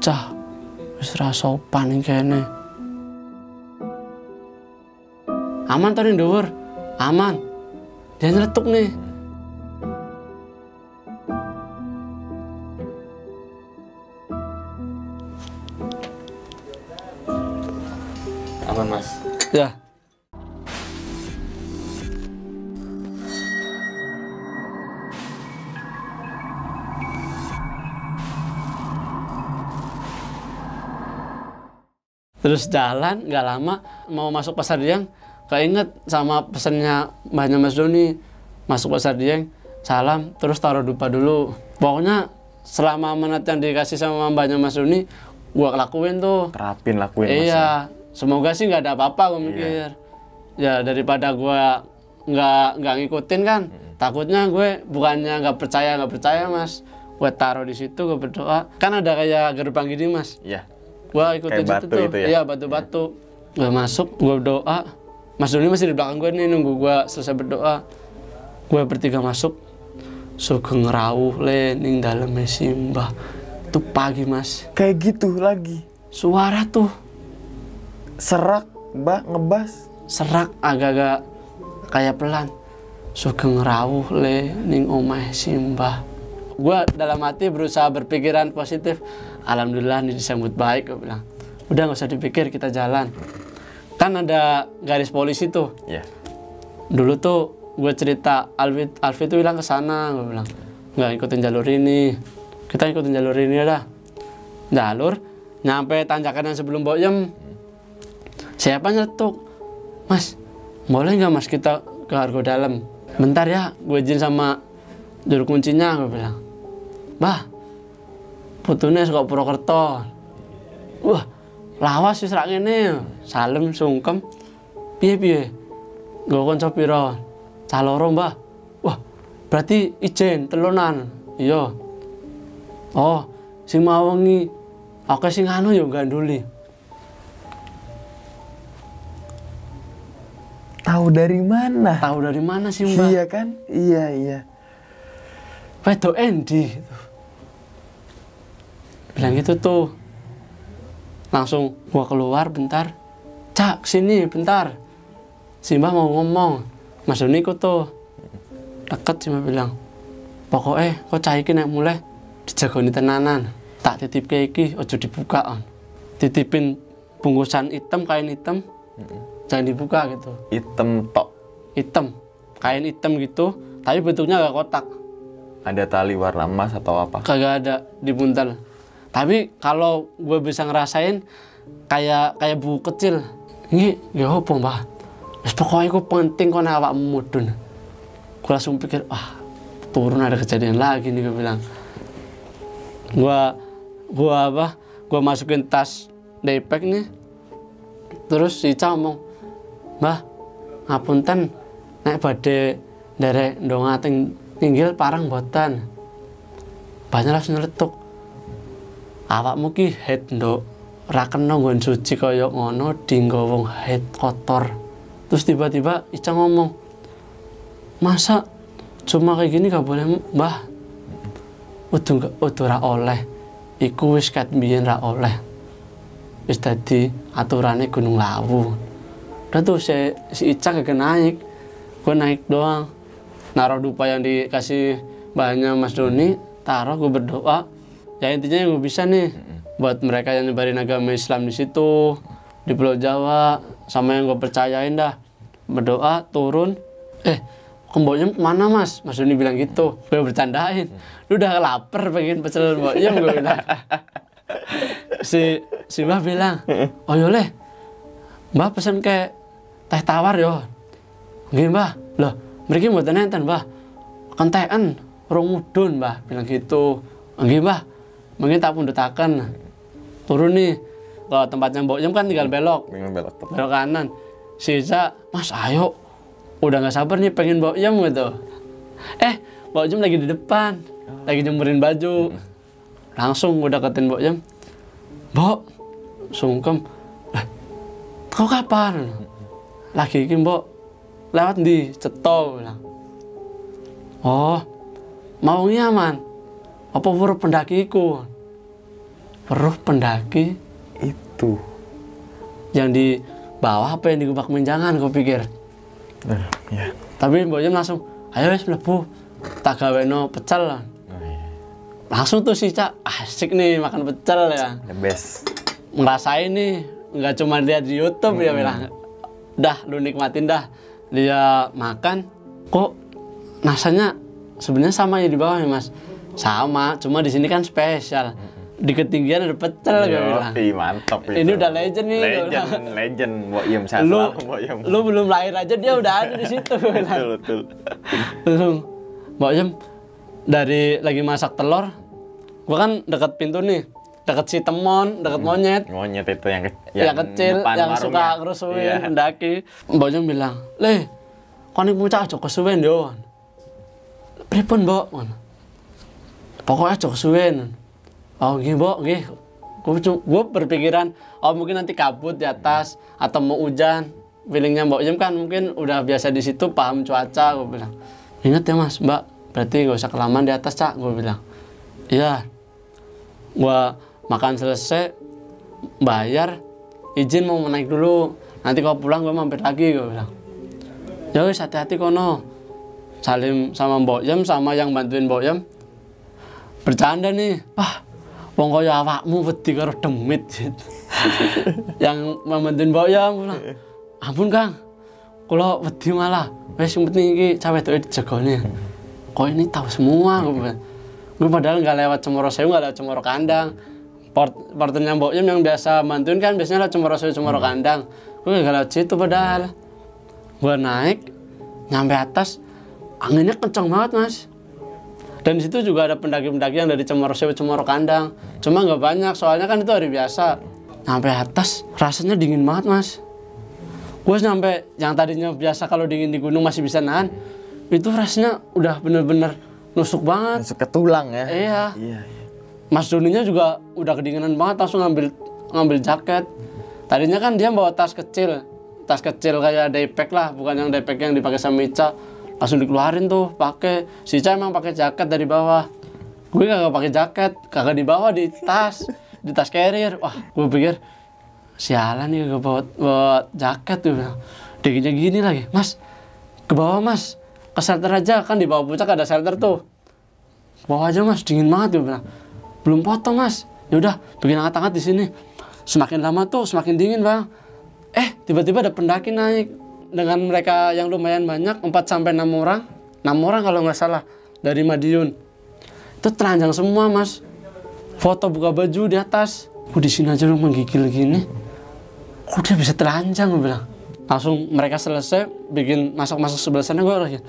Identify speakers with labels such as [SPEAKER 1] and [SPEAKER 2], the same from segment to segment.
[SPEAKER 1] Cah, wis ra sopan ning kene. Aman to ning dhuwur? Aman. Dia nyeletuk nih.
[SPEAKER 2] Aman, Mas.
[SPEAKER 1] Ya. Terus jalan, nggak lama mau masuk Pasar Dieng, keinget sama pesennya Mbahnya Mas Doni. Masuk Pasar Dieng, salam, terus taruh dupa dulu. Pokoknya selama menit yang dikasih sama Mbahnya Mas Doni, gua lakuin tuh.
[SPEAKER 2] Terapin, lakuin, Mas.
[SPEAKER 1] Iya, semoga sih nggak ada apa-apa, gua mikir. Ya daripada gua nggak ngikutin kan, takutnya gue bukannya nggak percaya Mas. Gue taruh di situ, gue berdoa. Kan ada kayak gerbang gini, Mas.
[SPEAKER 2] Iya.
[SPEAKER 1] Gua ikutin
[SPEAKER 2] Kayak
[SPEAKER 1] situ
[SPEAKER 2] batu
[SPEAKER 1] tuh.
[SPEAKER 2] itu ya?
[SPEAKER 1] Iya, batu-batu. Gua masuk, gua berdoa. Mas Doni masih di belakang gue nih nunggu gua selesai berdoa. Gue bertiga masuk. Sugeng rawuh le ning daleme simbah. Itu pagi, Mas.
[SPEAKER 2] Kayak gitu lagi.
[SPEAKER 1] Suara tuh
[SPEAKER 2] Serak, Mbak, ngebas.
[SPEAKER 1] serak agak-agak kayak pelan. Sugeng rawuh le ning omah simbah. Gua dalam hati berusaha berpikiran positif. Alhamdulillah ini disambut baik, gue bilang. Udah nggak usah dipikir, kita jalan. Kan ada garis polisi tuh.
[SPEAKER 2] Iya.
[SPEAKER 1] Dulu tuh gue cerita Alfi tuh bilang ke sana, gue bilang nggak ikutin jalur ini. Kita ikutin jalur ini dah. Jalur nyampe tanjakan yang sebelum Boyem. Siapa nyetuk? Mas, boleh nggak Mas kita ke Argo Dalam? Bentar ya, gue izin sama juru kuncinya, gue bilang. Bah, putune suka Purwokerto. Wah, lawas wis rak ngene. Salem sungkem. Piye? Nggo kanca pira? Cah loro, Mbah. Wah, berarti ijen telunan. Iya. Oh, sing mau wengi akeh sing anu ya ganduli.
[SPEAKER 2] Tahu dari mana?
[SPEAKER 1] Tahu dari mana sih, Mbah?
[SPEAKER 2] Iya kan? Iya.
[SPEAKER 1] Wedok endi gitu. Bilang gitu tuh. Langsung gua keluar bentar. Cak, sini bentar. Si Mbah mau ngomong. Mas Doni ikut tuh. Deket si Mbah bilang. Pokoknya kok cah iki nek mulai dijagoni tenanan. Tak titipke iki aja dibuka on. Titipin bungkusan hitam, kain hitam. Jangan dibuka gitu.
[SPEAKER 2] Hitam tok.
[SPEAKER 1] Hitam. Kain hitam gitu, tapi bentuknya agak kotak.
[SPEAKER 2] Ada tali warna emas atau apa?
[SPEAKER 1] Kagak ada di buntal. Tapi kalau gue bisa ngerasain kayak buku kecil. Ini gak apa, Mbah. Wis pokoknya gue penting kok nek awakmu mudun. Gue langsung pikir, turun ada kejadian lagi nih, gue bilang. Gue masukin tas daypack nih. Terus si Ica ngomong, Mbah, ngapunten nek badhe nderek ndonga tinggil parang boten. Banyak langsung nyeletuk. Awakmu ki haid nduk, ora kena nggon suci kaya ngono dinggo wong haid kotor. Terus tiba-tiba Ica ngomong, masa cuma kayak gini gak boleh, Mbah? Udah ra oleh. Iku wis kat biyen ra oleh. Wis dadi aturane Gunung Lawu. Udah tuh si Ica kagak naik. Gue naik doang. Naruh dupa yang dikasih Mbahnya Mas Doni, taruh, gue berdoa. Ya intinya yang gue bisa nih buat mereka yang nyebarin agama Islam di situ, di Pulau Jawa, sama yang gue percayain dah. Berdoa, turun. Mboknya kemana, Mas? Mas Doni bilang gitu. Gue bercandain. Lu udah lapar pengen pecel mboknya, gue bilang. Si Mbah bilang, oh yoleh, Mbah pesen kayak teh tawar yo. Nggih, Mbah. Loh, mriki mboten enten, Mbah. Kentekan rong mudun, Mbah, bilang gitu. Nggih, Mbah. Mungkin tak pundhutaken. Turun nih. Ke tempatnya Mbok Yem kan tinggal belok. Belok kanan. Si Ica, Mas ayo. Udah gak sabar nih pengen Mbok Yem gitu. Mbok Yem lagi di depan. Lagi jemurin baju. Langsung udah deketin Mbok Yem. Mbok, sungkem. Kau kapan? Lagi iki, Mbok. Lewat di Cetol bilang. Oh, mau nyaman. Apa weruh pendakiku? Peruh pendaki
[SPEAKER 2] Itu.
[SPEAKER 1] yang di bawah apa yang di Gebak Menjangan, gue pikir.
[SPEAKER 2] Ya.
[SPEAKER 1] Tapi Mbok Yem langsung, ayo wis mlebu, tak gaweno pecel lah.
[SPEAKER 2] Oh, iya.
[SPEAKER 1] Langsung tuh si Cak, asik nih makan pecel ya.
[SPEAKER 2] The best.
[SPEAKER 1] Ngerasain nih, nggak cuma lihat di YouTube dia bilang, dah lu nikmatin dah. Dia makan, kok rasanya sebenarnya sama ya di bawah ya Mas? Sama, cuma di sini kan spesial. Di ketinggian ada pecel gue bilang.
[SPEAKER 2] Mantap itu.
[SPEAKER 1] Ini udah legend nih.
[SPEAKER 2] Legend Mbok Yem saya
[SPEAKER 1] Lu,
[SPEAKER 2] selalu Mbok Yem.
[SPEAKER 1] lu belum lahir aja dia udah ada di situ. Gue bilang.
[SPEAKER 2] Betul.
[SPEAKER 1] Langsung, Mbak Yem dari lagi masak telur, gua kan dekat pintu nih, dekat si temon, dekat monyet.
[SPEAKER 2] Monyet itu yang
[SPEAKER 1] Kecil,
[SPEAKER 2] depan
[SPEAKER 1] yang
[SPEAKER 2] warungnya.
[SPEAKER 1] suka kerusuhin
[SPEAKER 2] Iya.
[SPEAKER 1] pendaki. Mbak Yem bilang, "Leh, kon iki mucak aja kesuwen yo." "Pripun, Mbok?" "Pokoknya aja kesuwen." "Oh, nggih, Mbok, nggih." Gue berpikiran, oh mungkin nanti kabut di atas atau mau hujan. Feelingnya Mbak Yem kan mungkin udah biasa di situ, paham cuaca. Gue bilang, "Ingat ya Mas, Mbak, berarti gak usah kelamaan di atas, Cak." Gue bilang, "Iya." Gue makan selesai, bayar, izin mau naik dulu. Nanti kalau pulang gue mampir lagi, gue bilang. "Ya wis, hati-hati kono." Salim sama Mbak Yem, sama yang bantuin Mbak Yem. Bercanda nih, "Wah, wong kaya awakmu wedi karo demit." Gitu. Yang membantuin Mbak Yem bilang, "Ampun Kang, kula wedi malah. Wis sing penting iki cah wedoke dijagone." Kok ini tahu semua gue padahal nggak lewat Cemoro Sewu, nggak lewat Cemoro Kandang. Porternya Mbok Yem yang biasa bantuin kan biasanya lewat Cemoro Sewu, Cemoro Kandang. Gue nggak lewat situ padahal. Gue naik, nyampe atas, anginnya kencang banget Mas. Dan di situ juga ada pendaki-pendaki yang dari Cemoro Sewu, Cemoro Kandang. Cuma nggak banyak, soalnya kan itu hari biasa. Nyampe atas, rasanya dingin banget Mas. Gue nyampe yang tadinya biasa kalau dingin di gunung masih bisa nahan, itu rasanya udah bener-bener nusuk banget.
[SPEAKER 2] Masuk ke tulang ya.
[SPEAKER 1] Iya.
[SPEAKER 2] Iya.
[SPEAKER 1] Mas Doninya juga udah kedinginan banget, langsung ngambil jaket. Tadinya kan dia bawa tas kecil kayak daypack lah, bukan yang daypack yang dipakai sama Ica. Langsung dikeluarin tuh, pakai. Si Ica emang pakai jaket dari bawah. Gue kagak pakai jaket, kagak dibawa di tas carrier. Wah, gue pikir sialan nih kagak bawa jaket tuh. Dinginnya gini lagi, "Mas, ke bawah Mas, ke shelter aja." Kan di bawah puncak ada shelter tuh. "Bawa aja Mas, dingin banget." Dia bilang. "Belum potong Mas." "Ya udah, bikin hangat-hangat di sini." Semakin lama tuh semakin dingin Bang. Tiba-tiba ada pendaki naik dengan mereka yang lumayan banyak, 4 sampai 6 orang. 6 orang kalau nggak salah dari Madiun. Itu telanjang semua Mas. Foto buka baju di atas. Kok di sini aja lu menggigil gini? Kok dia bisa telanjang, gue bilang. Langsung mereka selesai bikin masak-masak sebelah sana, gue lagi,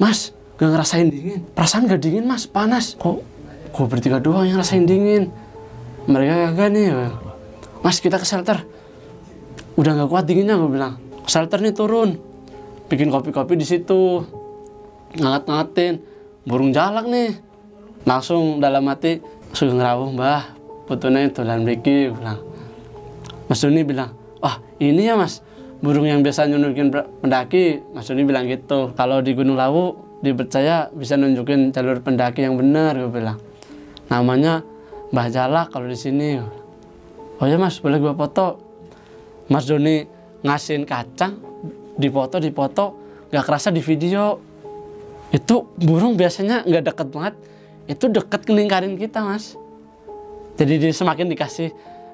[SPEAKER 1] "Mas, gak ngerasain dingin?" "Perasaan gak dingin Mas, panas." "Kok gue bertiga doang yang ngerasain dingin?" "Mereka kagak nih." "Mas, kita ke shelter." "Udah gak kuat dinginnya," gue bilang. "Ke shelter nih turun. Bikin kopi-kopi di situ. Nganget-ngangetin. Burung jalak nih." Langsung dalam hati, "Sudah ngerawuh Mbah, putune dolan mriki," gue bilang. Mas Doni bilang, "Wah, ini ya Mas, burung yang biasa nunjukin pendaki." Mas Doni bilang gitu. "Kalau di Gunung Lawu dipercaya bisa nunjukin jalur pendaki yang benar," gue bilang. "Namanya Mbah Jalak kalau di sini." "Oh ya Mas, boleh gue foto?" Mas Doni ngasihin kacang, dipoto, gak kerasa di video. Itu burung biasanya gak deket banget, itu deket ke lingkaran kita Mas. Jadi dia semakin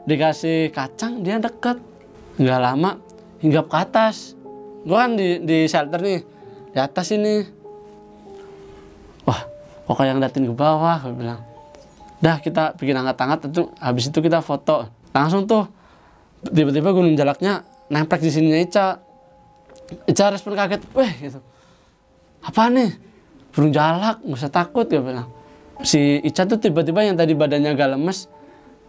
[SPEAKER 1] dikasih kacang, dia deket. Gak lama, hinggap ke atas. Gue kan di shelter nih, di atas ini. Wah, kok yang datin ke bawah, gue bilang. Dah kita bikin hangat-hangat, habis itu kita foto. Langsung tuh, tiba-tiba gunung jalaknya nempel di sininya Ica. Ica respon kaget, "Weh," gitu. "Apa nih? Burung jalak, gak usah takut," gue bilang. Si Ica tuh tiba-tiba yang tadi badannya agak lemes,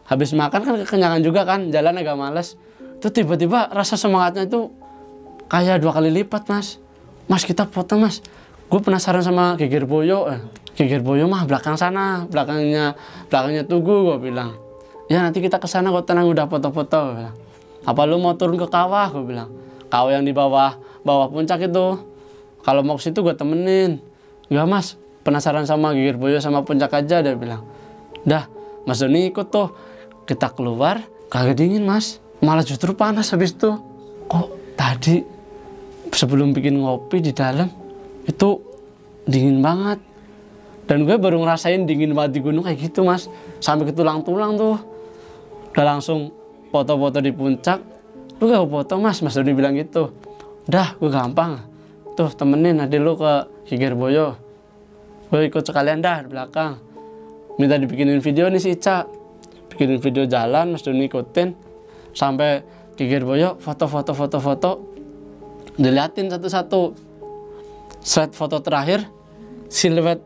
[SPEAKER 1] habis makan kan kekenyangan juga kan, jalan agak males. Tuh tiba-tiba rasa semangatnya itu kayak 2 kali lipat Mas. "Mas, kita foto Mas. Gue penasaran sama Geger Boyo." "Geger Boyo mah belakang sana, belakangnya Tugu," gue bilang. "Ya nanti kita kesana kok, tenang, udah foto-foto," gue bilang. "Apa lu mau turun ke kawah?" gue bilang. "Kawah yang di bawah puncak itu. Kalau mau ke situ gue temenin." "Enggak Mas, penasaran sama Geger Boyo sama puncak aja," dia bilang. Dah, Mas Doni ikut tuh. Kita keluar, kagak dingin mas, malah justru panas habis itu. Kok tadi sebelum bikin ngopi di dalam itu dingin banget. Dan gue baru ngerasain dingin banget di gunung kayak gitu mas, sampai ke tulang-tulang tuh. Udah langsung foto-foto di puncak. Lu gak foto mas Doni bilang gitu. Udah, gue gampang. Tuh temenin adik lu ke Kigerboyo. Gue ikut sekalian dah di belakang. Minta dibikinin video nih si Ica. Bikinin video jalan, Mas Doni ikutin. Sampai Kigerboyo, foto. Diliatin satu-satu. Slide foto terakhir, siluet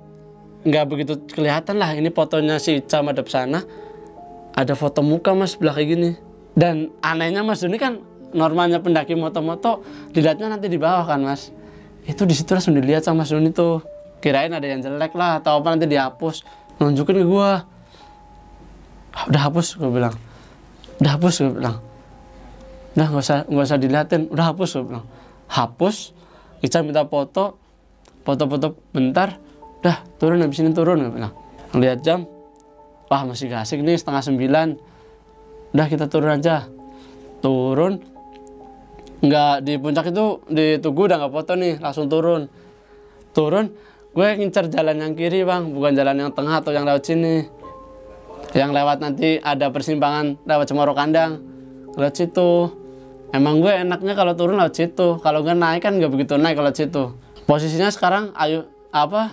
[SPEAKER 1] nggak begitu kelihatan lah. Ini fotonya si Ica madep sana. Ada foto muka mas sebelah kayak gini. Dan anehnya Mas Doni kan normalnya pendaki moto-moto dilihatnya nanti di bawah kan mas. Itu di situ langsung dilihat sama Mas Doni tuh. Kirain ada yang jelek lah atau apa nanti dihapus. Nunjukin ke gua. Udah hapus gue bilang. Udah nggak usah dilihatin. Udah hapus gue bilang. Hapus. Ica minta foto bentar. Udah turun habis ini turun gue bilang. Ngeliat jam. Wah masih gak asik nih 8:30. Udah kita turun aja. Turun. Nggak di puncak itu di Tugu udah nggak foto nih, langsung turun. Gue ngincar jalan yang kiri bang, bukan jalan yang tengah atau yang lewat sini. Yang lewat nanti ada persimpangan lewat Cemoro Kandang, lewat situ. Emang gue enaknya kalau turun lewat situ, kalau nggak naik kan nggak begitu naik kalau situ. Posisinya sekarang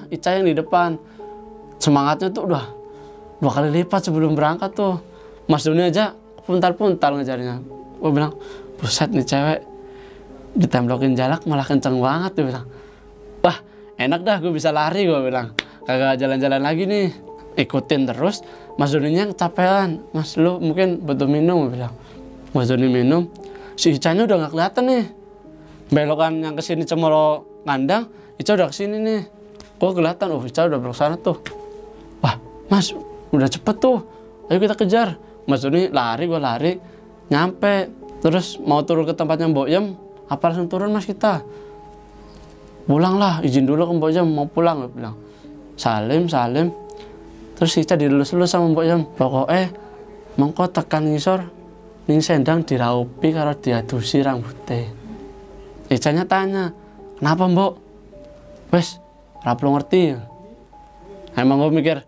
[SPEAKER 1] Ica yang di depan. Semangatnya tuh udah 2 kali lipat sebelum berangkat tuh. Mas Doni aja puntal-puntal ngejarnya. Gue bilang, buset nih cewek ditemblokin jalak malah kenceng banget. Dia bilang, wah enak dah gue bisa lari. Gue bilang, kagak jalan-jalan lagi nih. Ikutin terus. Mas Doninya kecapean. Mas lu mungkin butuh minum. Gue bilang, Mas Doni minum. Si Icanya udah gak kelihatan nih. Belokan yang kesini Cemoro Kandang, Ica udah kesini nih. Gue kelihatan, Ica udah belok sana tuh. Wah mas udah cepet tuh, ayo kita kejar. Mas Doni lari, gue lari. Nyampe, terus mau turun ke tempatnya Mbok Yem. Apa langsung turun mas kita? Pulang lah, izin dulu ke Mbok Yem, mau pulang. Gue bilang, salim. Terus Ica dilulus-lulus sama Mbok Yem. Pokoknya mengko tekan ngisor ning sendang diraupi karo diadusi rambutnya. Icanya tanya, kenapa mbok? Wes, ora perlu ngerti. Emang gue mikir,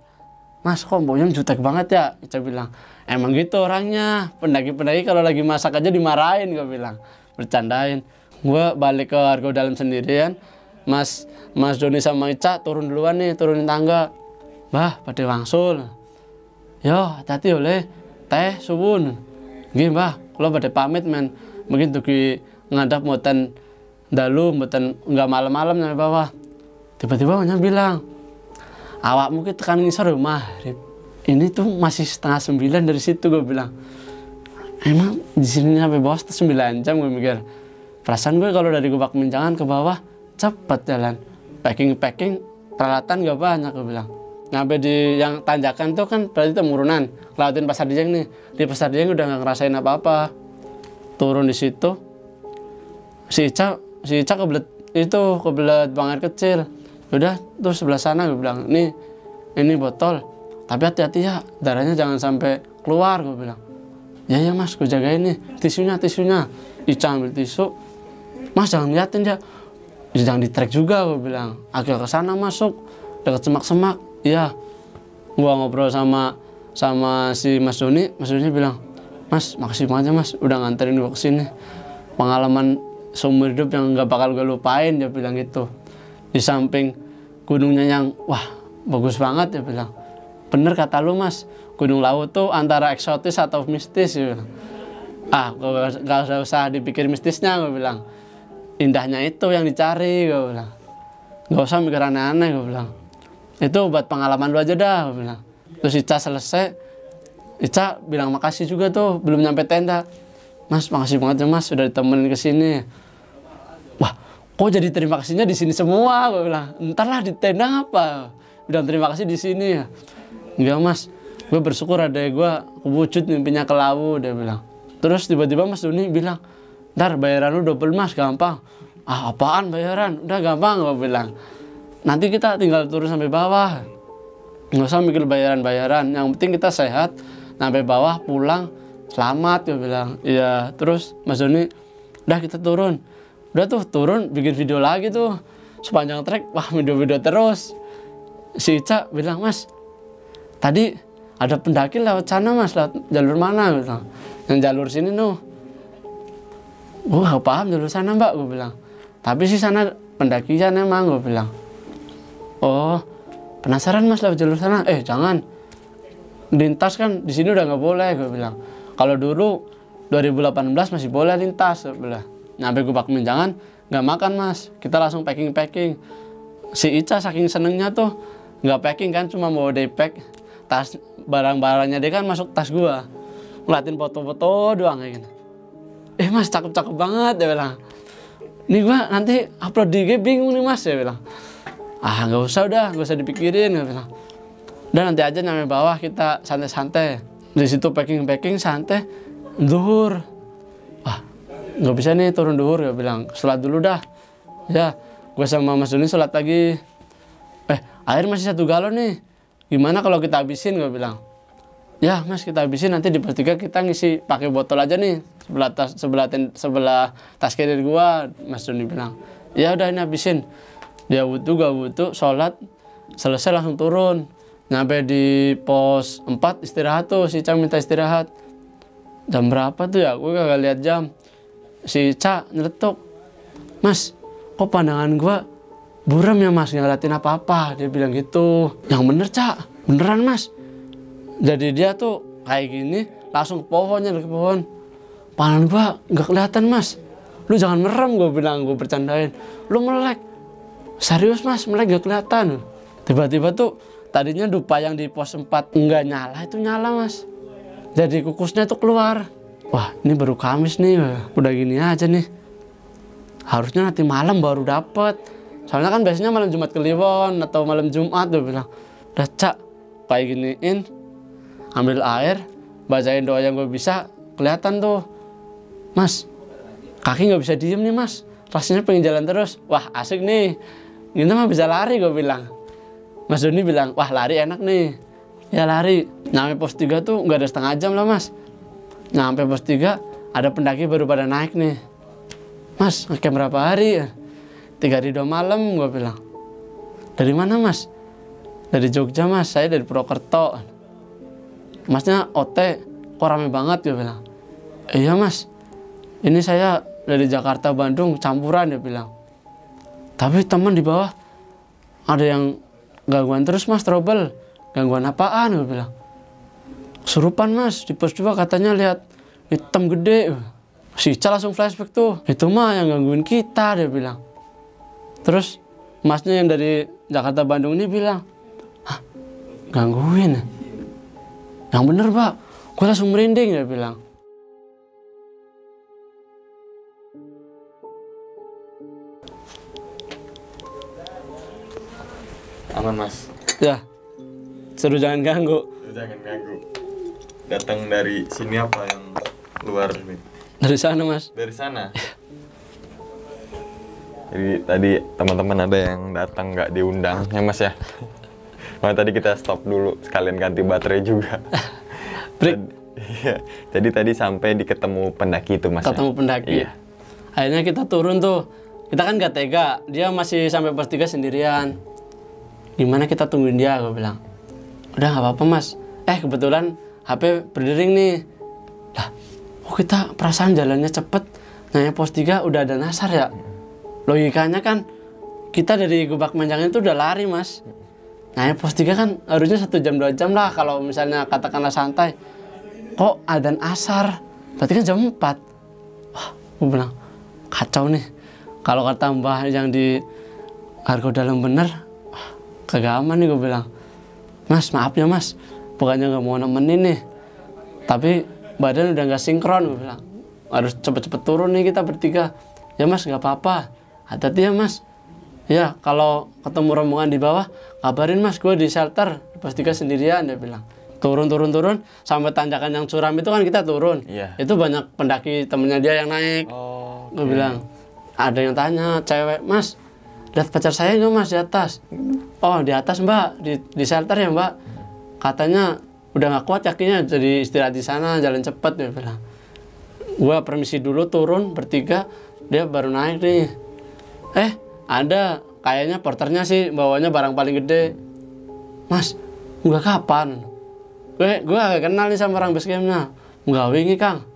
[SPEAKER 1] mas kok Mbok Yem jutek banget ya? Ica bilang, emang gitu orangnya. Pendaki-pendaki kalau lagi masak aja dimarahin, gue bilang. Bercandain. Gue balik ke Argo Dalam sendirian. Mas Doni sama Ica turun duluan nih, turunin tangga. Mbah, pada wangsul. Yo, hati-hati oleh teh suwun. Nggih, Mbah, kula pada pamit men. Mungkin tuh ngadap mboten dalu, mboten enggak malam-malam nyampe bawah. Tiba-tiba Wanya bilang, awakmu ki tekan ngisor maghrib. Ini tuh masih 8:30 dari situ. Gue bilang, emang di sini sampai bawah 9 jam. Gue mikir, perasaan gue kalau dari Gubak Menjangan ke bawah cepet jalan. Packing peralatan gak banyak. Gue bilang, sampai di yang tanjakan tuh kan berarti temurunan, lewatin Pasar Dijeng nih. Di Pasar Dijeng udah nggak ngerasain apa-apa. Turun di situ, si Ica kebelet buang air kecil. Udah tuh sebelah sana. Gue bilang, ini botol, tapi hati-hati ya, darahnya jangan sampai keluar. Gue bilang, ya mas, gue jagain nih. Tisunya. Ica ambil tisu, mas jangan liatin ya, jangan di track juga. Gue bilang, agak ke sana masuk, dekat semak-semak. Iya, gua ngobrol sama si Mas Doni bilang, mas makasih banget ya mas, udah nganterin gua kesini. Pengalaman seumur hidup yang nggak bakal gue lupain, dia bilang gitu. Di samping gunungnya yang wah bagus banget, dia bilang. Bener kata lu mas, Gunung Lawu tuh antara eksotis atau mistis. Dia bilang. Gak usah dipikir mistisnya, gue bilang. Indahnya itu yang dicari, gue bilang. Gak usah mikir aneh-aneh, gue bilang. Itu buat pengalaman lu aja dah, gue bilang. Terus Ica selesai, Ica bilang makasih juga tuh, belum nyampe tenda. Mas, makasih banget ya mas, sudah ditemenin ke sini. Wah, kok jadi terima kasihnya di sini semua, gue bilang. Ntar lah di tenda apa? Bilang terima kasih di sini ya. Enggak mas, gue bersyukur ada gue kewujud mimpinya ke Lawu, dia bilang. Terus tiba-tiba Mas Doni bilang, ntar bayaran lu double mas, gampang. Apaan bayaran? Udah gampang, gue bilang. Nanti kita tinggal turun sampai bawah. nggak usah mikir bayaran, yang penting kita sehat, sampai bawah pulang selamat, gue bilang. Iya, terus Mas Doni, udah kita turun. Udah tuh turun, bikin video lagi tuh. Sepanjang trek, wah video-video terus. Si Ica bilang, Mas, tadi ada pendaki lewat sana Mas, lewat jalur mana? Gue bilang, yang jalur sini tuh. Gue gak paham jalur sana Mbak, gue bilang. Tapi sih sana pendakian emang, gue bilang. Oh, penasaran Mas lewat jalur sana? Jangan. Lintas kan di sini udah nggak boleh, gue bilang. Kalau dulu 2018 masih boleh lintas, gue bilang. Nyampe gue bakmin, jangan, nggak makan Mas. Kita langsung packing. Si Ica saking senengnya tuh nggak packing kan, cuma mau daypack. Tas barang-barangnya dia kan masuk tas gue. Ngeliatin foto-foto doang kayak gini. Mas cakep-cakep banget, dia bilang. Ini gue nanti upload di IG bingung nih Mas, dia bilang. Nggak usah dipikirin, dia bilang. Dan nanti aja nyampe bawah kita santai-santai. Di situ packing santai, duhur. Nggak bisa nih turun duhur, dia bilang. Sholat dulu dah. Ya, gue sama Mas Doni sholat lagi. Air masih 1 galon nih. Gimana kalau kita habisin, gue bilang. Ya Mas, kita habisin, nanti di pos 3 kita ngisi pakai botol aja nih. Sebelah tas kiri gua, Mas Doni bilang. Ya udah, ini habisin. Dia wudu, gak wudu, sholat, selesai langsung turun. Nyampe di pos 4 istirahat tuh, si Ica minta istirahat. Jam berapa tuh ya? Gue gak lihat jam. Si Ica nyeletuk, Mas, kok pandangan gua buram ya Mas, nggak ngeliatin apa-apa. Dia bilang gitu. Yang bener Ca, beneran Mas. Jadi dia tuh kayak gini, langsung ke pohonnya, ke pohon. Pandangan gua nggak kelihatan Mas. Lu jangan merem, gue bilang, gue bercandain. Lu melek. Serius Mas, melek gak kelihatan. Tiba-tiba tuh tadinya dupa yang di pos 4 nggak nyala, itu nyala Mas. Jadi kukusnya tuh keluar. Wah, ini baru Kamis nih, udah gini aja nih. Harusnya nanti malam baru dapet. Soalnya kan biasanya malam Jumat Kliwon atau malam Jumat, dia bilang. Udah Cak, kayak giniin, ambil air, bacain doa yang gue bisa, kelihatan tuh. Mas, kaki nggak bisa diem nih Mas, rasanya pengen jalan terus. Wah asik nih, ini mah bisa lari, gue bilang. Mas Doni bilang, wah lari enak nih. Ya lari. Nyampe pos 3 tuh nggak ada setengah jam lah Mas. Nyampe pos 3 ada pendaki baru pada naik nih. Mas, ngecamp berapa hari ya? 3 hari 2 malam, gue bilang. Dari mana Mas? Dari Jogja Mas, saya dari Purwokerto. Masnya OT, kok rame banget, gue bilang. Iya Mas, ini saya dari Jakarta Bandung campuran, dia bilang. Tapi teman di bawah ada yang gangguan terus Mas, trouble. Gangguan apaan, gue bilang. Kesurupan Mas, di pos 2 katanya lihat hitam gede. Si Ica langsung flashback tuh. Itu mah yang gangguin kita, dia bilang. Terus Masnya yang dari Jakarta Bandung ini bilang, hah, gangguin? Yang bener Pak, gue langsung merinding, dia bilang.
[SPEAKER 2] Aman Mas.
[SPEAKER 1] Ya, seru jangan ganggu.
[SPEAKER 2] Jangan ganggu. Datang dari sini apa yang luar nih?
[SPEAKER 1] Dari sana Mas.
[SPEAKER 2] Dari sana. Jadi tadi teman-teman ada yang datang nggak diundang ya Mas ya. Makanya tadi kita stop dulu sekalian ganti baterai juga.
[SPEAKER 1] Break.
[SPEAKER 2] Iya. Jadi tadi sampai di ketemu pendaki itu Mas.
[SPEAKER 1] Ketemu
[SPEAKER 2] ya?
[SPEAKER 1] pendaki.
[SPEAKER 2] Iya.
[SPEAKER 1] Akhirnya kita turun tuh. Kita kan gak tega. Dia masih sampai pos 3 sendirian. Gimana kita tungguin dia, gue bilang. Udah gak apa-apa Mas. Kebetulan HP berdering nih. Lah, kok kita perasaan jalannya cepet. Nanya pos 3 udah ada Nasar ya. Logikanya kan kita dari Gubak Manjang itu udah lari Mas. Nanya pos 3 kan harusnya 1 jam 2 jam lah kalau misalnya katakanlah santai. Kok adzan asar? Berarti kan jam 4. Wah, gue bilang kacau nih. Kalau kata Mbah yang di Argo Dalam bener, wah, kagak aman nih, gue bilang. Mas, maaf ya Mas, bukannya gak mau nemenin nih, tapi badan udah gak sinkron, gue bilang. Harus cepet-cepet turun nih kita bertiga. Ya Mas, gak apa-apa, hati-hati ya Mas. Ya, kalau ketemu rombongan di bawah, kabarin Mas, gue di shelter, di pos 3 sendirian, dia bilang. Turun, sampai tanjakan yang curam itu kan kita turun.
[SPEAKER 2] Iya.
[SPEAKER 1] Itu banyak pendaki temennya dia yang naik.
[SPEAKER 2] Oh,
[SPEAKER 1] Gue bilang, ada yang tanya, cewek, Mas, lihat pacar saya nggak mas di atas? Oh di atas mbak, di shelter ya mbak. Katanya udah nggak kuat kakinya, jadi istirahat di sana, jalan cepet dia bilang. Gua permisi dulu turun bertiga, dia baru naik nih. Ada kayaknya porternya sih bawanya barang paling gede. Mas, nggak kapan? Gue agak kenal nih sama orang basecampnya. Nggak wingi kang.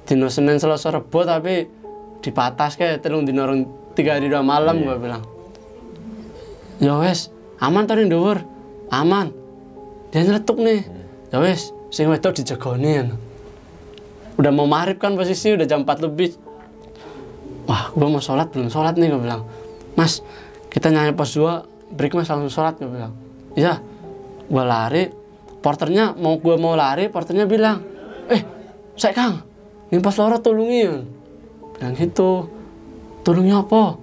[SPEAKER 1] Dino Senin Selasa Rebo tapi dipatas kayak telung dino 3 hari 2 malam gue bilang. Ya wes, aman tadi dhuwur. Aman. Dia nyeletuk nih. Ya wes, sing wedok dijagoni. Udah mau maghrib kan posisi udah jam 4 lebih. Wah, gue mau sholat belum sholat nih gue bilang. Mas, kita nyampe pos 2, break mas langsung sholat gue bilang. Iya, gue lari. Porternya gue mau lari, porternya bilang, saya kang, ini pos loro tulungi. Bilang gitu. Tulungi apa?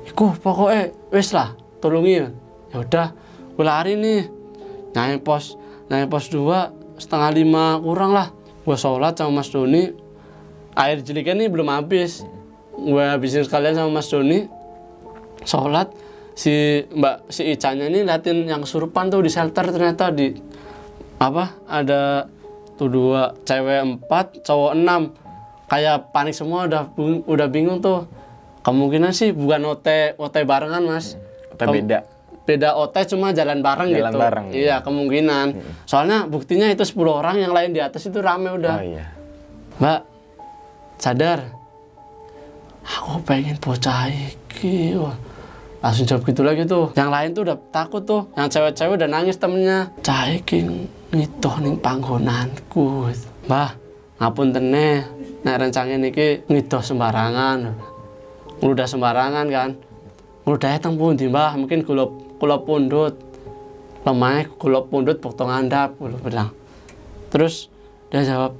[SPEAKER 1] Iku pokoknya wes lah, tulungi. Ya udah, gue lari nih. Nyampe pos 2, 4:30 kurang lah. Gue sholat sama Mas Doni. Air jeliknya nih belum habis. Gue habisin sekalian sama Mas Doni. Sholat. Si Icanya nih liatin yang kesurupan tuh di shelter, ternyata ada tuh 2 cewek 4 cowok 6. Kayak panik semua, udah bingung tuh. Kemungkinan sih bukan OT barengan mas. Beda OT cuma jalan bareng gitu.
[SPEAKER 2] Bareng,
[SPEAKER 1] iya kemungkinan. Soalnya buktinya itu 10 orang, yang lain di atas itu rame udah.
[SPEAKER 2] Oh iya.
[SPEAKER 1] Mbak sadar, aku pengen bocah iki. Wah, langsung jawab gitu lagi tuh. Yang lain tuh udah takut tuh. Yang cewek-cewek udah nangis temennya. Cah iki ngitoh ning panggonanku. Mbah, ngapuntene nek rencangin iki ngidoh sembarangan. Udah sembarangan kan. Udah teng pundi, Mbah? Mungkin kula pundut. Lemah kula pundut bukto ngandap, kula bilang. Terus dia jawab,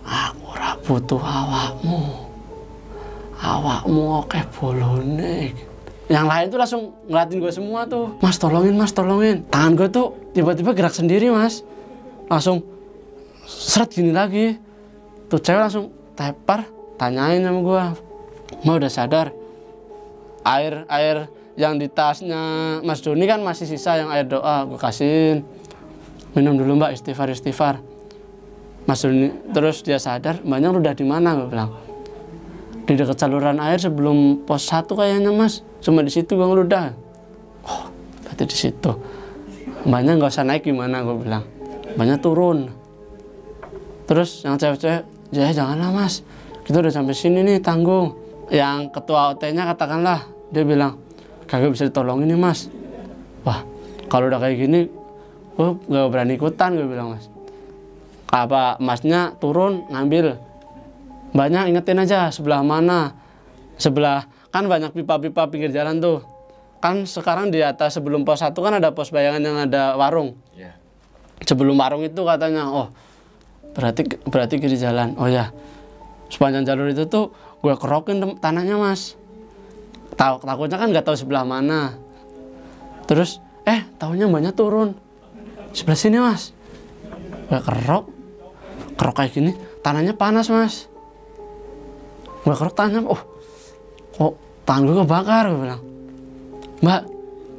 [SPEAKER 1] "Aku ora butuh awakmu. Awakmu oke bolone." Yang lain tuh langsung ngeliatin gue semua tuh. Mas tolongin, mas tolongin. Tangan gue tuh tiba-tiba gerak sendiri mas. Langsung seret gini lagi. Tuh cewek langsung tepar, tanyain sama gue. Mau udah sadar? Air yang di tasnya Mas Doni kan masih sisa yang air doa. Gue kasihin. Minum dulu mbak, istighfar. Mas Doni, terus dia sadar, mbaknya udah di mana? Gue bilang. Di dekat saluran air sebelum pos 1 kayaknya mas. Cuma di situ gue ngeludah. Oh, berarti di situ. Mbaknya nggak usah naik gimana? Gue bilang. Mbaknya turun. Terus yang cewek-cewek, janganlah mas. Kita udah sampai sini nih, tanggung. Yang ketua OT-nya katakanlah, dia bilang, kagak bisa ditolongin nih mas. Wah, kalau udah kayak gini, gue nggak berani ikutan, gue bilang mas. Apa masnya turun ngambil. Mbaknya ingetin aja sebelah mana. Sebelah, kan banyak pipa-pipa pinggir jalan tuh. Kan sekarang di atas sebelum pos 1 kan ada pos bayangan yang ada warung. Yeah. Sebelum warung itu katanya, oh berarti kiri jalan. Oh ya, sepanjang jalur itu tuh gue kerokin tanahnya mas. Takutnya kan nggak tahu sebelah mana. Terus, tahunya mbaknya turun. Sebelah sini mas. Gue kerok kayak gini, tanahnya panas mas. Gue kerok tangan, kok tangan gue kebakar, gue bilang. Mbak,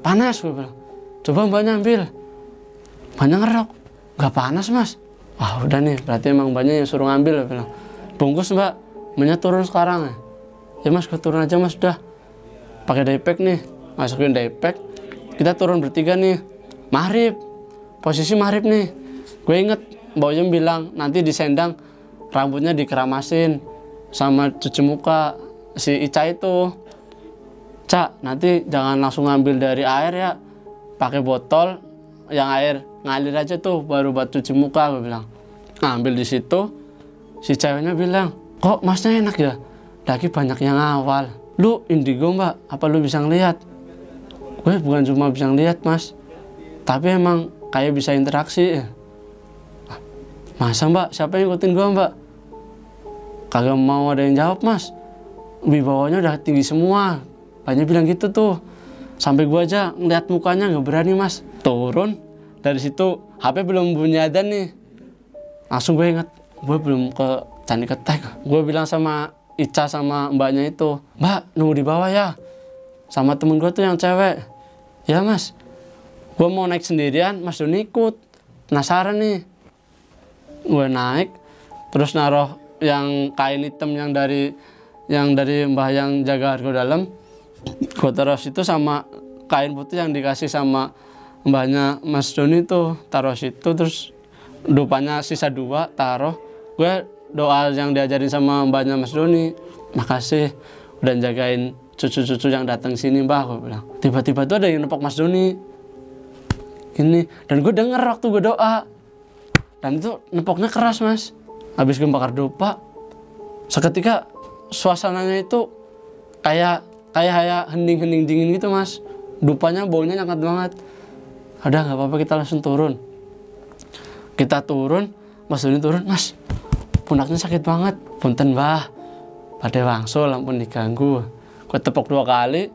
[SPEAKER 1] panas, gue bilang. Coba mbaknya ambil. Mbaknya ngerok, gak panas mas. Wah udah nih, berarti emang mbaknya yang suruh ngambil, gue bilang. Bungkus mbak, mbaknya turun sekarang ya. Ya mas, gue turun aja mas, udah. Pakai daypack nih, masukin daypack. Kita turun bertiga nih, maghrib. Posisi maghrib nih. Gue inget, Mbak Uyem bilang, nanti di sendang rambutnya dikeramasin. Sama cuci muka si Ica itu. Cak, nanti jangan langsung ngambil dari air ya. Pakai botol yang air ngalir aja tuh baru buat cuci muka, gue bilang. Ngambil di situ, si ceweknya bilang, "Kok masnya enak ya? Lagi banyak yang awal." "Lu indigo, Mbak. Apa lu bisa ngelihat?" Gue bukan cuma bisa ngelihat, Mas. Tapi emang kayak bisa interaksi ya. "Masa, Mbak? Siapa yang ikutin gue, Mbak?" Kagak mau ada yang jawab mas. Wibawanya udah tinggi semua. Banyak bilang gitu tuh. Sampai gua aja ngeliat mukanya nggak berani mas. Turun dari situ, HP belum bunyi adzan nih. Langsung gue inget, gue belum ke Candi Ketek. Gue bilang sama Ica sama mbaknya itu, "Mbak nunggu di bawah ya. sama temen gue tuh yang cewek. Ya mas, gue mau naik sendirian, Mas Doni ikut. Penasaran nih. Gue naik, terus naruh yang kain hitam yang dari mbah yang jaga Argo Dalam. Gue taruh situ sama kain putih yang dikasih sama mbahnya Mas Doni tuh. Taruh situ, terus dupanya sisa 2, taruh. Gue doa yang diajarin sama mbahnya Mas Doni. Makasih udah jagain cucu-cucu yang datang sini mbah, gue bilang. Tiba-tiba tuh ada yang nepok Mas Doni gini, dan gue denger waktu gue doa, dan itu nepoknya keras mas. Habis gue bakar dupa, seketika suasananya itu kayak hening dingin gitu mas. Dupanya baunya nyengat banget. Udah nggak apa-apa, kita langsung turun. Kita turun, Mas Doni turun, mas pundaknya sakit banget, punten bah, pada wangsul, ampun diganggu. Gue tepok 2 kali,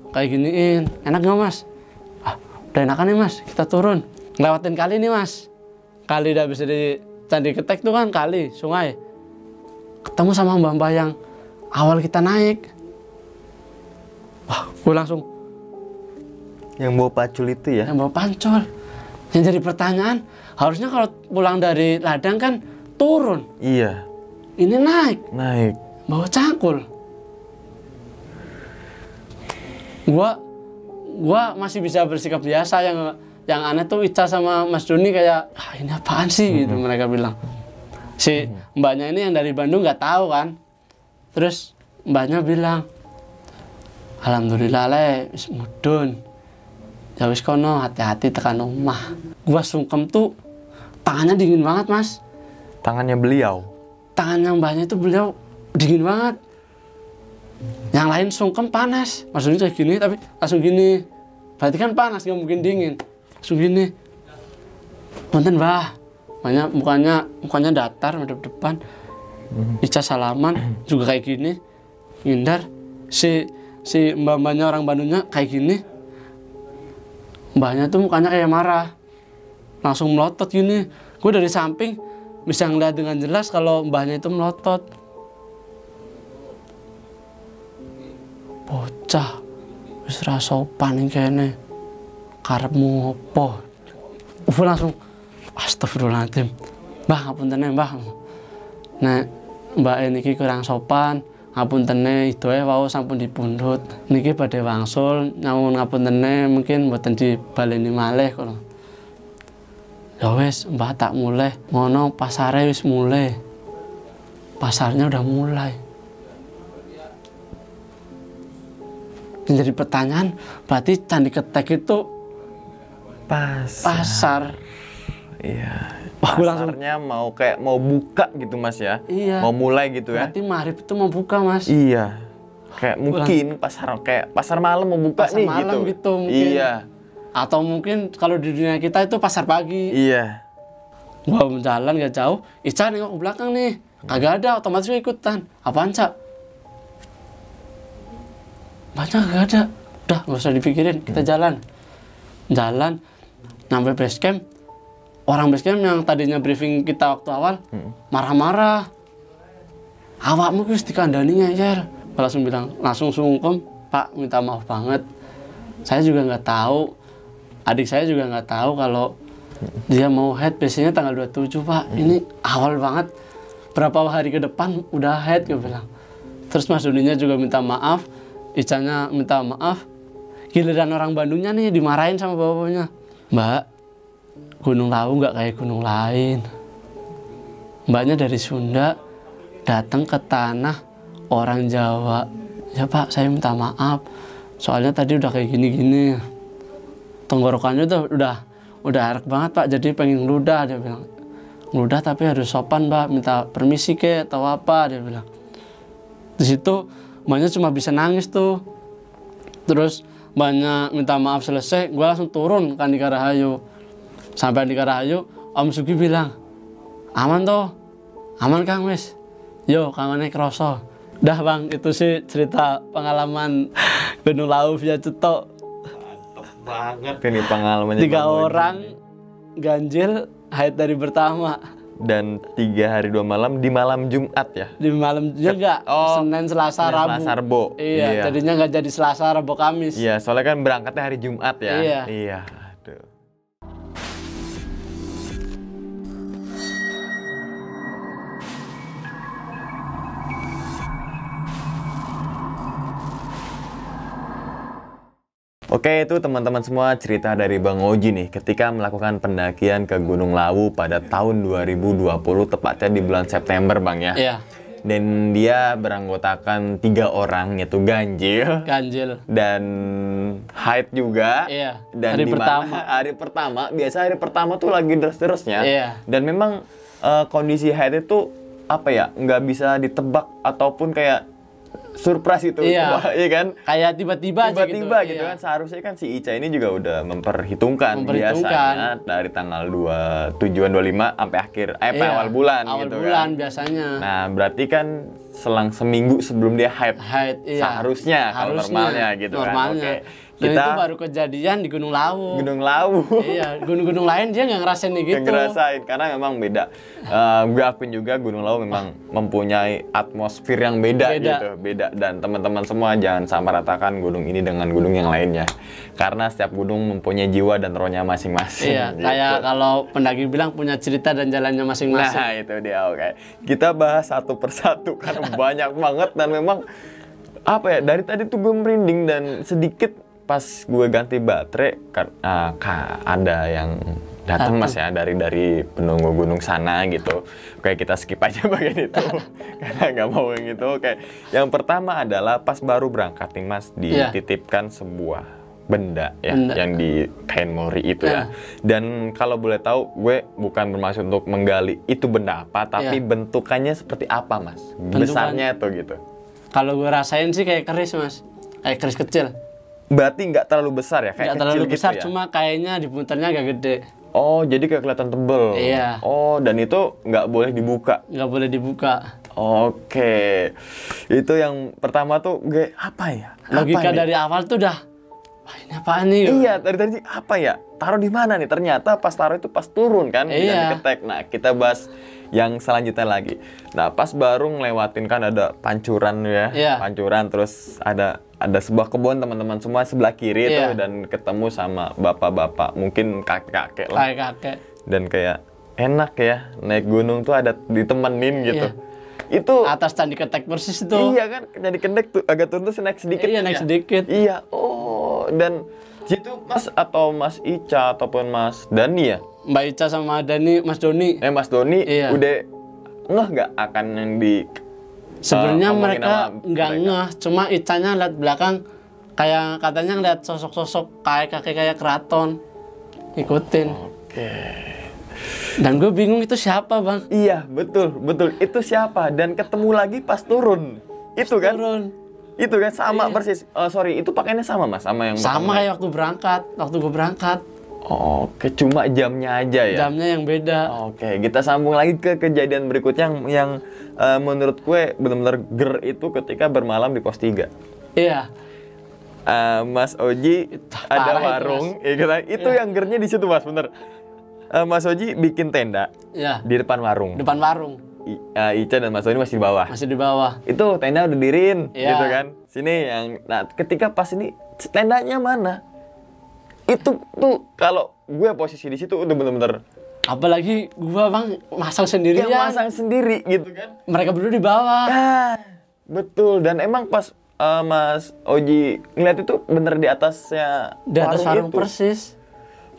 [SPEAKER 1] kayak giniin, enak nggak mas? Ah, udah enakan nih mas, kita turun. Ngelewatin kali nih mas, kali udah bisa di Candi Ketek tuh kan kali, sungai. Ketemu sama mbah-mbah yang awal kita naik. Wah, gue langsung.
[SPEAKER 2] Yang bawa pacul itu ya?
[SPEAKER 1] Yang bawa pancol. Yang jadi pertanyaan, harusnya kalau pulang dari ladang kan turun.
[SPEAKER 2] Iya.
[SPEAKER 1] Ini naik.
[SPEAKER 2] Naik.
[SPEAKER 1] Bawa cangkul. Gua masih bisa bersikap biasa. Yang aneh tuh Ica sama Mas Doni kayak, ah, ini apaan sih gitu mereka bilang. Si mbaknya ini yang dari Bandung nggak tahu kan. Terus mbaknya bilang, alhamdulillah le, wis mudun. Ya wis kono, hati-hati tekan omah. Gua sungkem tuh tangannya dingin banget mas.
[SPEAKER 2] Tangannya beliau?
[SPEAKER 1] Tangannya mbaknya itu beliau dingin banget. Yang lain sungkem panas. Maksudnya kayak gini tapi langsung gini. Berarti kan panas, nggak mungkin dingin. Langsung gini. Punten mbah. Mukanya datar madep depan. Ica salaman juga kayak gini. Ngindar. Si mbak-mbaknya orang Bandungnya kayak gini. Mbahnya tuh mukanya kayak marah. Langsung melotot gini. Gue dari samping bisa ngeliat dengan jelas kalau mbahnya itu melotot. Bocah wis ra sopan iki kene. Karepmu opo? Langsung astagfirullahaladzim. Mbah ngapunten mbah. Nek mbak niki kurang sopan, ngapuntene idoe wau sampun dipundhut. Niki badhe wangsul, nyuwun ngapuntene mungkin mboten dibaleni malih kula. Ya wis, mbah tak mulai. Ngono pasare wis mulai. Pasarnya udah mulai. Dan jadi pertanyaan, berarti Candi Ketek itu pasar.
[SPEAKER 2] Iya.
[SPEAKER 1] Pasarnya
[SPEAKER 2] mau buka gitu mas ya?
[SPEAKER 1] Iya.
[SPEAKER 2] Mau mulai gitu ya?
[SPEAKER 1] Berarti maghrib itu mau buka mas?
[SPEAKER 2] Iya. Kayak mungkin pasar malam mau buka
[SPEAKER 1] pasar
[SPEAKER 2] nih
[SPEAKER 1] malam gitu mungkin.
[SPEAKER 2] Iya.
[SPEAKER 1] Atau mungkin kalau di dunia kita itu pasar pagi.
[SPEAKER 2] Iya.
[SPEAKER 1] Gua jalan gak jauh, Ica nengok ke belakang nih. Kagak ada, otomatis gue ikutan. Apaan Cak? Banyak gak ada. Udah gak usah dipikirin, kita jalan. Sampai base camp. Orang base camp yang tadinya briefing kita waktu awal marah-marah. Awakmu wis dikandani ngeyel. Langsung bilang, langsung sungkem, Pak minta maaf banget. Saya juga nggak tahu. Adik saya juga nggak tahu kalau dia mau head biasanya tanggal 27 Pak. Ini awal banget. Berapa hari ke depan udah head gue bilang. Terus Mas Doninya juga minta maaf. Icanya minta maaf. Giliran orang Bandungnya nih dimarahin sama bapaknya. Mbak, Gunung Lawu nggak kayak gunung lain. Mbaknya dari Sunda datang ke tanah orang Jawa. Ya Pak, saya minta maaf. Soalnya tadi udah kayak gini-gini. Tenggorokannya udah erak banget Pak. Jadi pengen ngeludah dia bilang. Ngeludah tapi harus sopan Mbak. Minta permisi ke atau apa dia bilang. Di situ mbaknya cuma bisa nangis tuh. Terus mbaknya minta maaf selesai. Gue langsung turun ke Andika Rahayu. Sampai Andika Rahayu, Om Sugi bilang, aman toh? Aman Kang wis. Yo, kangennya kroso. Dah Bang, itu sih cerita pengalaman Gunung Lawu via Cetok.
[SPEAKER 2] Mantap banget ini pengalamannya.
[SPEAKER 1] 3 orang ganjil haid dari pertama.
[SPEAKER 2] Dan 3 hari 2 malam di malam Jumat ya?
[SPEAKER 1] Di malam juga, Senin, Selasa,
[SPEAKER 2] Senin,
[SPEAKER 1] Rabu.
[SPEAKER 2] Selasa, Rabu.
[SPEAKER 1] Iya, jadinya nggak jadi Selasa, Rabu, Kamis.
[SPEAKER 2] Iya, soalnya kan berangkatnya hari Jumat ya.
[SPEAKER 1] Iya.
[SPEAKER 2] Iya. Aduh. Oke, itu teman-teman semua cerita dari Bang Oji nih ketika melakukan pendakian ke Gunung Lawu pada tahun 2020, tepatnya di bulan September, Bang ya.
[SPEAKER 1] Iya.
[SPEAKER 2] Dan dia beranggotakan 3 orang, yaitu Ganjil dan Haid juga.
[SPEAKER 1] Iya.
[SPEAKER 2] Dan
[SPEAKER 1] Hari
[SPEAKER 2] dimana
[SPEAKER 1] pertama.
[SPEAKER 2] hari pertama, biasa hari pertama tuh lagi deres-deresnya.
[SPEAKER 1] Iya.
[SPEAKER 2] Dan memang kondisi Haid itu apa ya, nggak bisa ditebak ataupun kayak surprise itu.
[SPEAKER 1] Iya.
[SPEAKER 2] Iya kan?
[SPEAKER 1] Kayak tiba-tiba aja
[SPEAKER 2] Tiba-tiba gitu
[SPEAKER 1] Iya.
[SPEAKER 2] kan. Seharusnya kan si Ica ini juga udah memperhitungkan biasanya dari tanggal 2 tujuan 25 sampai akhir
[SPEAKER 1] Iya,
[SPEAKER 2] awal bulan
[SPEAKER 1] awal
[SPEAKER 2] gitu
[SPEAKER 1] bulan
[SPEAKER 2] kan.
[SPEAKER 1] biasanya.
[SPEAKER 2] Nah, berarti kan selang seminggu sebelum dia haid.
[SPEAKER 1] Iya.
[SPEAKER 2] Seharusnya kalau normalnya gitu
[SPEAKER 1] normalnya.
[SPEAKER 2] kan. Oke.
[SPEAKER 1] Dan
[SPEAKER 2] Kita
[SPEAKER 1] itu baru kejadian di Gunung Lawu.
[SPEAKER 2] Gunung Lawu.
[SPEAKER 1] Iya, gunung-gunung lain dia nggak ngerasain nih gitu.
[SPEAKER 2] Ngerasain karena memang beda. Gue akuin juga Gunung Lawu memang mempunyai atmosfer yang beda gitu, beda. Dan teman-teman semua jangan samaratakan gunung ini dengan gunung yang lainnya. Karena setiap gunung mempunyai jiwa dan rohnya masing-masing.
[SPEAKER 1] Iya,
[SPEAKER 2] gitu.
[SPEAKER 1] kayak kalau pendaki bilang punya cerita dan jalannya masing-masing.
[SPEAKER 2] Nah, itu dia. Oke. Kita bahas satu persatu karena banyak banget dan memang apa ya, dari tadi tuh gue merinding dan sedikit pas gue ganti baterai ada yang datang Mas ya dari penunggu gunung sana gitu. Kayak kita skip aja bagian itu karena nggak mau yang itu. Kayak yang pertama adalah pas baru berangkat nih Mas, dititipkan sebuah benda ya yang di kain mori itu ya. Dan kalau boleh tahu, gue bukan bermaksud untuk menggali itu benda apa, tapi bentukannya seperti apa Mas? Besarnya tuh gitu.
[SPEAKER 1] Kalau gue rasain sih kayak keris Mas, kayak keris kecil.
[SPEAKER 2] Berarti nggak terlalu besar ya, kayak
[SPEAKER 1] nggak terlalu
[SPEAKER 2] kecil
[SPEAKER 1] besar,
[SPEAKER 2] gitu ya?
[SPEAKER 1] cuma kayaknya diputarnya agak gede.
[SPEAKER 2] Oh, jadi kayak kelihatan tebel.
[SPEAKER 1] Iya.
[SPEAKER 2] Oh, dan itu nggak boleh dibuka.
[SPEAKER 1] Nggak boleh dibuka.
[SPEAKER 2] Oke, itu yang pertama tuh gue apa ya?
[SPEAKER 1] Logika dari awal tuh udah, wah ini apaan nih?
[SPEAKER 2] Iya, dari tadi apa ya? Taruh di mana nih? Ternyata pas taruh itu pas turun kan,
[SPEAKER 1] Iya.
[SPEAKER 2] diketek. Nah, kita bahas yang selanjutnya lagi. Nah, pas baru ngelewatin kan ada pancuran ya, pancuran, terus ada sebuah kebun teman-teman semua sebelah kiri tuh, dan ketemu sama bapak-bapak, mungkin kakek-kakek lah.
[SPEAKER 1] Kakek-kakek.
[SPEAKER 2] Dan kayak enak ya naik gunung tuh ada ditemenin gitu. Itu
[SPEAKER 1] atas Candi Ketek persis itu.
[SPEAKER 2] Iya kan, Candi Ketek tuh agak turun tuh naik sedikit.
[SPEAKER 1] Iya, naik sedikit.
[SPEAKER 2] Iya. Oh, dan situ Mas atau Mas Ica ataupun Mas Dani ya?
[SPEAKER 1] Mbak Ica sama Dani, Mas Doni.
[SPEAKER 2] Mas Doni udah ngeh nggak akan yang di
[SPEAKER 1] sebenarnya mereka nggak ngeh, cuma Icanya lihat belakang kayak katanya ngeliat sosok-sosok kayak keraton, ikutin.
[SPEAKER 2] Oke.
[SPEAKER 1] Dan gue bingung itu siapa Bang?
[SPEAKER 2] Iya, betul itu siapa, dan ketemu lagi pas turun. Itu kan? Itu kan sama persis. Sorry, itu pakainya sama Mas, sama yang
[SPEAKER 1] sama kayak waktu gue berangkat.
[SPEAKER 2] Oke, cuma jamnya aja ya?
[SPEAKER 1] Jamnya yang beda.
[SPEAKER 2] Oke, kita sambung lagi ke kejadian berikutnya yang menurut gue benar-benar ger itu ketika bermalam di pos 3.
[SPEAKER 1] Iya.
[SPEAKER 2] Mas Oji ada warung, itu yang gernya di situ Mas, bener. Mas Oji bikin tenda di depan warung.
[SPEAKER 1] Depan warung.
[SPEAKER 2] Ica dan Mas Oji masih di bawah.
[SPEAKER 1] Masih di bawah.
[SPEAKER 2] Itu tenda udah diriin, gitu kan. Sini yang, nah ketika pas ini tendanya mana? Itu tuh kalau gue posisi di situ udah bener-bener.
[SPEAKER 1] Apalagi gue Bang masang sendirian.
[SPEAKER 2] Yang masang sendiri gitu kan.
[SPEAKER 1] Mereka berdua di bawah.
[SPEAKER 2] Betul, dan emang pas Mas Oji ngeliat itu bener di atasnya
[SPEAKER 1] di atas warung
[SPEAKER 2] itu.
[SPEAKER 1] Persis.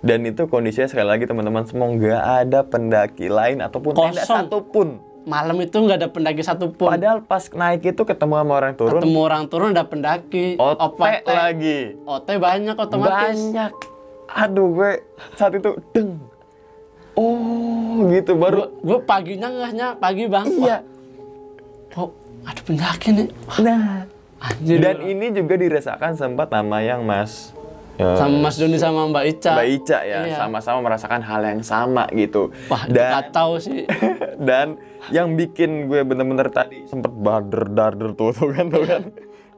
[SPEAKER 2] Dan itu kondisinya sekali lagi teman-teman semua nggak ada pendaki lain ataupun tenda satupun.
[SPEAKER 1] Malam itu nggak ada pendaki satupun.
[SPEAKER 2] Padahal pas naik itu ketemu sama orang turun.
[SPEAKER 1] Ketemu orang turun ada pendaki.
[SPEAKER 2] Ote lagi.
[SPEAKER 1] Ote banyak otomatis.
[SPEAKER 2] Banyak. Aduh, gue saat itu deng. Oh gitu baru.
[SPEAKER 1] Gue paginya ngehnya pagi Bang.
[SPEAKER 2] Iya.
[SPEAKER 1] Kok ada pendaki nih.
[SPEAKER 2] Nah.
[SPEAKER 1] Anjir.
[SPEAKER 2] Dan ini juga dirasakan sempat nama yang Mas
[SPEAKER 1] sama Mas Doni sama Mbak Ica.
[SPEAKER 2] Mbak Ica ya, sama-sama merasakan hal yang sama gitu.
[SPEAKER 1] Wah, nggak tahu sih.
[SPEAKER 2] Dan yang bikin gue bener-bener tadi sempet darder tuh kan.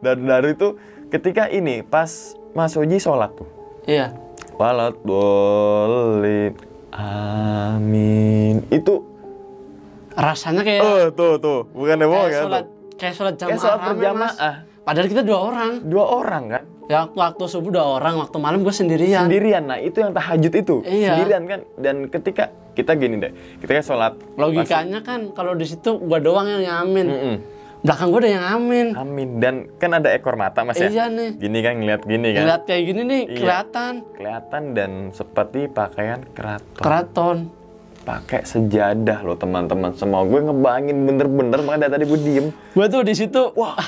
[SPEAKER 2] Darder itu ketika ini pas Mas Oji sholat tuh.
[SPEAKER 1] Iya.
[SPEAKER 2] Walat boleh. Amin. Itu
[SPEAKER 1] rasanya kayak
[SPEAKER 2] tuh, bukan demo
[SPEAKER 1] kayak
[SPEAKER 2] kan?
[SPEAKER 1] sholat kayak sholat
[SPEAKER 2] Kayak sholat
[SPEAKER 1] rame, Mas.
[SPEAKER 2] berjamaah.
[SPEAKER 1] Padahal kita 2 orang.
[SPEAKER 2] 2 orang kan?
[SPEAKER 1] Ya waktu subuh 2 orang, waktu malam gue sendirian.
[SPEAKER 2] Sendirian. Nah, itu yang tahajud itu.
[SPEAKER 1] Iya.
[SPEAKER 2] Sendirian kan. Dan ketika kita gini deh, ketika sholat
[SPEAKER 1] Logikanya kan kalau di situ gue doang yang ngamin.
[SPEAKER 2] Mm-mm.
[SPEAKER 1] Belakang gue ada yang ngamin.
[SPEAKER 2] Amin. Dan kan ada ekor mata Mas ya?
[SPEAKER 1] Iya nih.
[SPEAKER 2] Gini kan, ngeliat gini kan?
[SPEAKER 1] Ngeliat kayak gini nih
[SPEAKER 2] Iya.
[SPEAKER 1] kelihatan.
[SPEAKER 2] Kelihatan dan seperti pakaian keraton.
[SPEAKER 1] Keraton.
[SPEAKER 2] Pakai sejadah loh teman-teman semua. Gue ngebayangin bener-bener, makanya dari tadi gue diem.
[SPEAKER 1] Gue tuh di situ,
[SPEAKER 2] Wah,